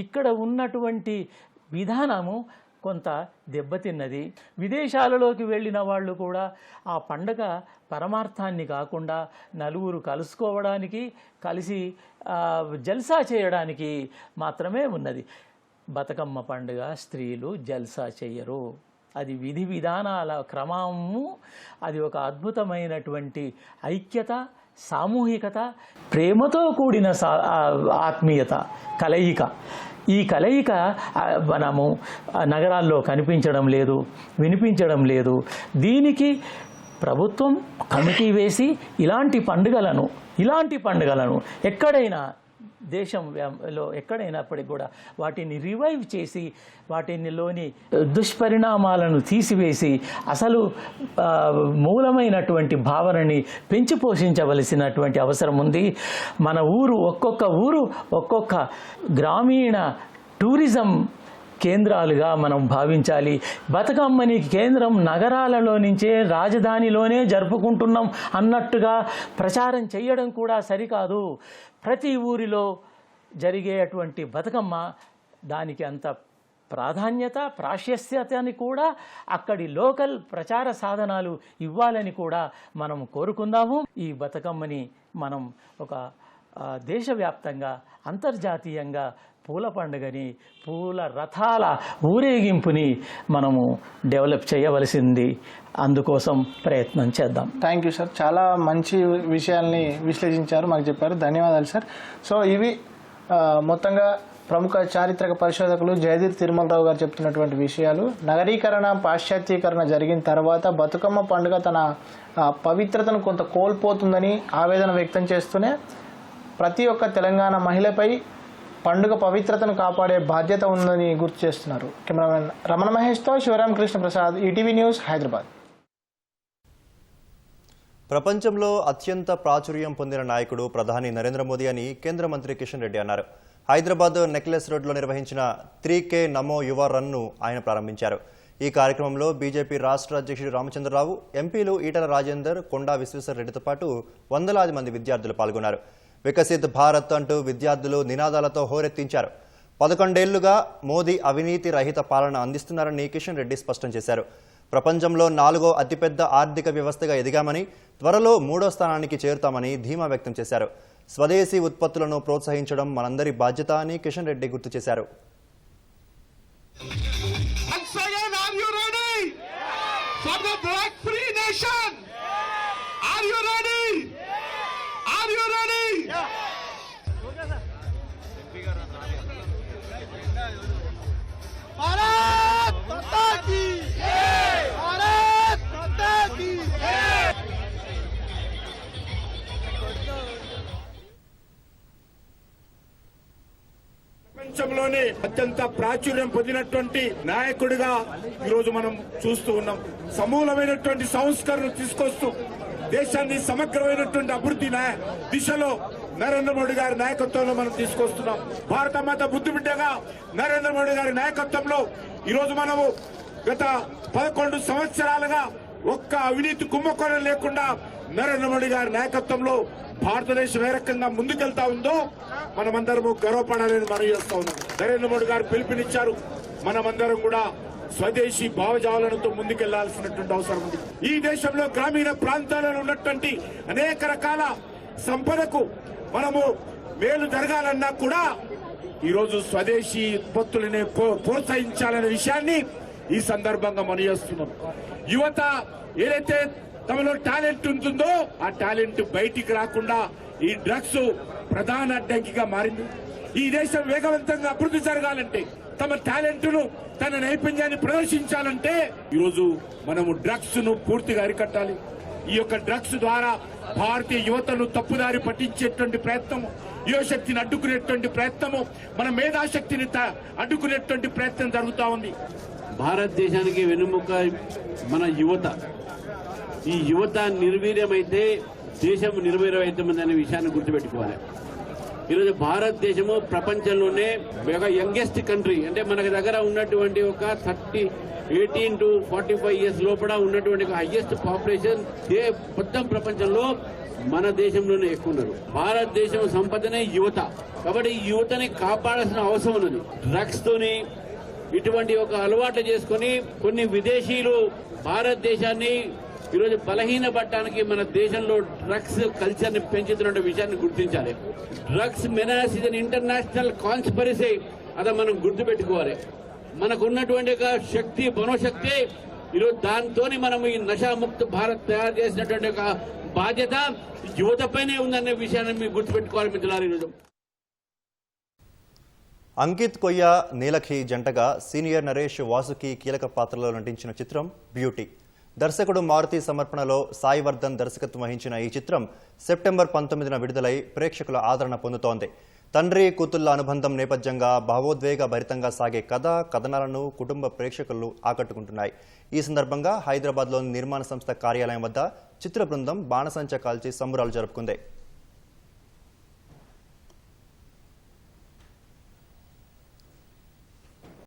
ఇక్కడ ఉన్నటువంటి విధానము కొంత దెబ్బతిన్నది. విదేశాలలోకి వెళ్ళిన వాళ్ళు కూడా ఆ పండగ పరమార్థాన్ని కాకుండా నలుగురు కలుసుకోవడానికి, కలిసి జల్సా చేయడానికి మాత్రమే ఉన్నది. బతుకమ్మ పండుగ స్త్రీలు జల్సా చెయ్యరు. అది విధి విధానాల క్రమము, అది ఒక అద్భుతమైనటువంటి ఐక్యత, సామూహికత, ప్రేమతో కూడిన ఆత్మీయత కలయిక. ఈ కలయిక మనము నగరాల్లో కనిపించడం లేదు, వినిపించడం లేదు. దీనికి ప్రభుత్వం కమిటీ వేసి ఇలాంటి పండుగలను ఎక్కడైనా దేశంలో ఎక్కడైనప్పటికీ కూడా వాటిని రివైవ్ చేసి వాటిలోని దుష్పరిణామాలను తీసివేసి అసలు మూలమైనటువంటి భావనని పెంచి పోషించవలసినటువంటి అవసరం ఉంది. మన ఒక్కొక్క గ్రామీణ టూరిజం కేంద్రాలుగా మనం భావించాలి. బతుకమ్మని కేంద్రం నగరాలలో నుంచే రాజధానిలోనే జరుపుకుంటున్నాం అన్నట్టుగా ప్రచారం చేయడం కూడా సరికాదు. ప్రతి ఊరిలో జరిగేటువంటి బతుకమ్మ దానికి అంత ప్రాధాన్యత, ప్రాశస్త్యతని కూడా అక్కడి లోకల్ ప్రచార సాధనాలు ఇవ్వాలని కూడా మనం కోరుకుందాము. ఈ బతుకమ్మని మనం ఒక దేశవ్యాప్తంగా, అంతర్జాతీయంగా పూల పండుగని, పూల రథాల ఊరేగింపుని మనము డెవలప్ చేయవలసింది. అందుకోసం ప్రయత్నం చేద్దాం. థ్యాంక్ యూ సార్, చాలా మంచి విషయాల్ని విశ్లేషించారు, మాకు చెప్పారు. ధన్యవాదాలు సార్. సో ఇవి మొత్తంగా ప్రముఖ చారిత్రక పరిశోధకులు జయదీర్ తిరుమలరావు గారు చెప్తున్నటువంటి విషయాలు. నగరీకరణ, పాశ్చాత్యీకరణ జరిగిన తర్వాత బతుకమ్మ పండుగ తన పవిత్రతను కొంత కోల్పోతుందని ఆవేదన వ్యక్తం చేస్తూనే ప్రతి ఒక్క తెలంగాణ మహిళపై పండుగ పవిత్రతను కాపాడే బాధ్యత ఉందని గుర్తు చేస్తున్నారు. కెమెరామెన్ రమణ మహేష్తో శివరామ కృష్ణ ప్రసాద్, ఈటీవీ న్యూస్, హైదరాబాద్. ప్రపంచంలో అత్యంత ప్రాచుర్యం పొందిన నాయకుడు ప్రధాని నరేంద్ర మోదీ అని కేంద్ర మంత్రి కిషన్ రెడ్డి అన్నారు. హైదరాబాద్ నెక్లెస్ రోడ్లో నిర్వహించిన 3K నమో యువ రన్ను ఆయన ప్రారంభించారు. ఈ కార్యక్రమంలో బీజేపీ రాష్ట్ర అధ్యక్షుడు రామచంద్రరావు, ఎంపీలు ఈటల రాజేందర్, కొండా విశ్వేశ్వర రెడ్డితో పాటు వందలాది మంది విద్యార్థులు పాల్గొన్నారు. వికసిత్ భారత్ అంటూ విద్యార్థులు నినాదాలతో హోరెత్తించారు. 11 ఏళ్లుగా మోదీ అవినీతి రహిత పాలన అందిస్తున్నారని కిషన్ రెడ్డి స్పష్టం చేశారు. ప్రపంచంలో 4వ అతిపెద్ద ఆర్థిక వ్యవస్థగా ఎదిగామని, త్వరలో 3వ స్థానానికి చేరుతామని ధీమా వ్యక్తం చేశారు. స్వదేశీ ఉత్పత్తులను ప్రోత్సహించడం మనందరి బాధ్యత అని కిషన్ రెడ్డి గుర్తు చేశారు. ప్రపంచంలోనే అత్యంత ప్రాచుర్యం పొందినటువంటి నాయకుడిగా ఈరోజు మనం చూస్తూ ఉన్నాం. సమూలమైనటువంటి సంస్కరణలు తీసుకొస్తూ దేశాన్ని సమగ్రమైనటువంటి అభివృద్ధి దిశలో నరేంద్ర మోడీ గారి నాయకత్వంలో మనం తీసుకొస్తున్నాం. భారత మాత బుద్ధి బిడ్డగా నరేంద్ర మోడీ గారి నాయకత్వంలో ఈరోజు మనము గత 11 సంవత్సరాలుగా ఒక్క అవినీతి కుంభకోణం లేకుండా నరేంద్ర మోడీ గారి నాయకత్వంలో భారతదేశం ఏ రకంగా ముందుకెళ్తా ఉందో మనమందరము గర్వపడాలని మనం చేస్తా ఉన్నాం. నరేంద్ర మోడీ గారు పిలుపునిచ్చారు. మనమందరం కూడా స్వదేశీ భావజాలనతో ముందుకెళ్లాల్సినటువంటి అవసరం ఉంది. ఈ దేశంలో గ్రామీణ ప్రాంతాలలో ఉన్నటువంటి అనేక రకాల సంపదకు మనము మేలు జరగాలన్నా కూడా ఈరోజు స్వదేశీ ఉత్పత్తులనే ప్రోత్సహించాలనే విషయాన్ని ఈ సందర్భంగా మనం చేస్తున్నాం. యువత ఏదైతే తమలో టాలెంట్ ఉంటుందో ఆ టాలెంట్ బయటికి రాకుండా ఈ డ్రగ్స్ ప్రధాన అడ్డంకిగా మారింది. ఈ దేశం వేగవంతంగా అభివృద్ధి జరగాలంటే, తమ టాలెంట్ ను, తన నైపుణ్యాన్ని ప్రదర్శించాలంటే ఈరోజు మనము డ్రగ్స్ ను పూర్తిగా అరికట్టాలి. ఈ యొక్క డ్రగ్స్ ద్వారా భారతీయ యువతను తప్పుదారి పట్టించేటువంటి ప్రయత్నము, యువశక్తిని అడ్డుకునేటువంటి ప్రయత్నము, మన మేధాశక్తిని అడ్డుకునేటువంటి ప్రయత్నం జరుగుతూ ఉంది. భారతదేశానికి వెన్నుముక మన యువత. ఈ యువత నిర్వీర్యమైతే దేశం నిర్వీర్యమైతుంది అనే విషయాన్ని గుర్తుపెట్టుకోవాలి. ఈరోజు భారతదేశము ప్రపంచంలోనే ఒక యంగెస్ట్ కంట్రీ. అంటే మనకి దగ్గర ఉన్నటువంటి ఒక 18 to 45 years లోపల ఉన్నటువంటి హైయెస్ట్ పాపులేషన్ మొత్తం ప్రపంచంలో మన దేశంలోనే ఎక్కువ ఉన్నారు. భారతదేశం సంపదనే యువత. కాబట్టి ఈ యువతని కాపాడాల్సిన అవసరం ఉన్నది. డ్రగ్స్ తోని ఇటువంటి ఒక అలవాట్లు చేసుకుని కొన్ని విదేశీయులు భారతదేశాన్ని ఈరోజు బలహీనపడటానికి మన దేశంలో డ్రగ్స్ కల్చర్ ని పెంచుతున్న విషయాన్ని గుర్తించాలి. Drugs menace is an international conspiracy అదే మనం గుర్తుపెట్టుకోవాలి. మనకున్నటువంటి ఒక శక్తి, మనోశక్తి ఈరోజు దాంతో మనం ఈ నషాముక్త భారత్ తయారు చేసినటువంటి ఒక బాధ్యత యువతపైనే ఉందనే విషయాన్ని మీరు గుర్తుపెట్టుకోవాలి మిత్రులారా. ఈరోజు అంకిత్ కొయ్య, నీలఖి జంటగా సీనియర్ నరేష్ వాసుకి కీలక పాత్రలో నటించిన చిత్రం బ్యూటీ. దర్శకుడు మారుతి సమర్పణలో సాయి వర్ధన్ దర్శకత్వం వహించిన ఈ చిత్రం సెప్టెంబర్ 19న విడుదలై ప్రేక్షకుల ఆదరణ పొందుతోంది. తండ్రి కూతుళ్ల అనుబంధం నేపథ్యంగా భావోద్వేగ భరితంగా సాగే కథ, కథనాలను కుటుంబ ప్రేక్షకులు ఆకట్టుకుంటున్నాయి. ఈ సందర్భంగా హైదరాబాద్లోని నిర్మాణ సంస్థ కార్యాలయం వద్ద చిత్ర బృందం బాణసంచ కాల్చి సంబరాలు జరుపుకుంది.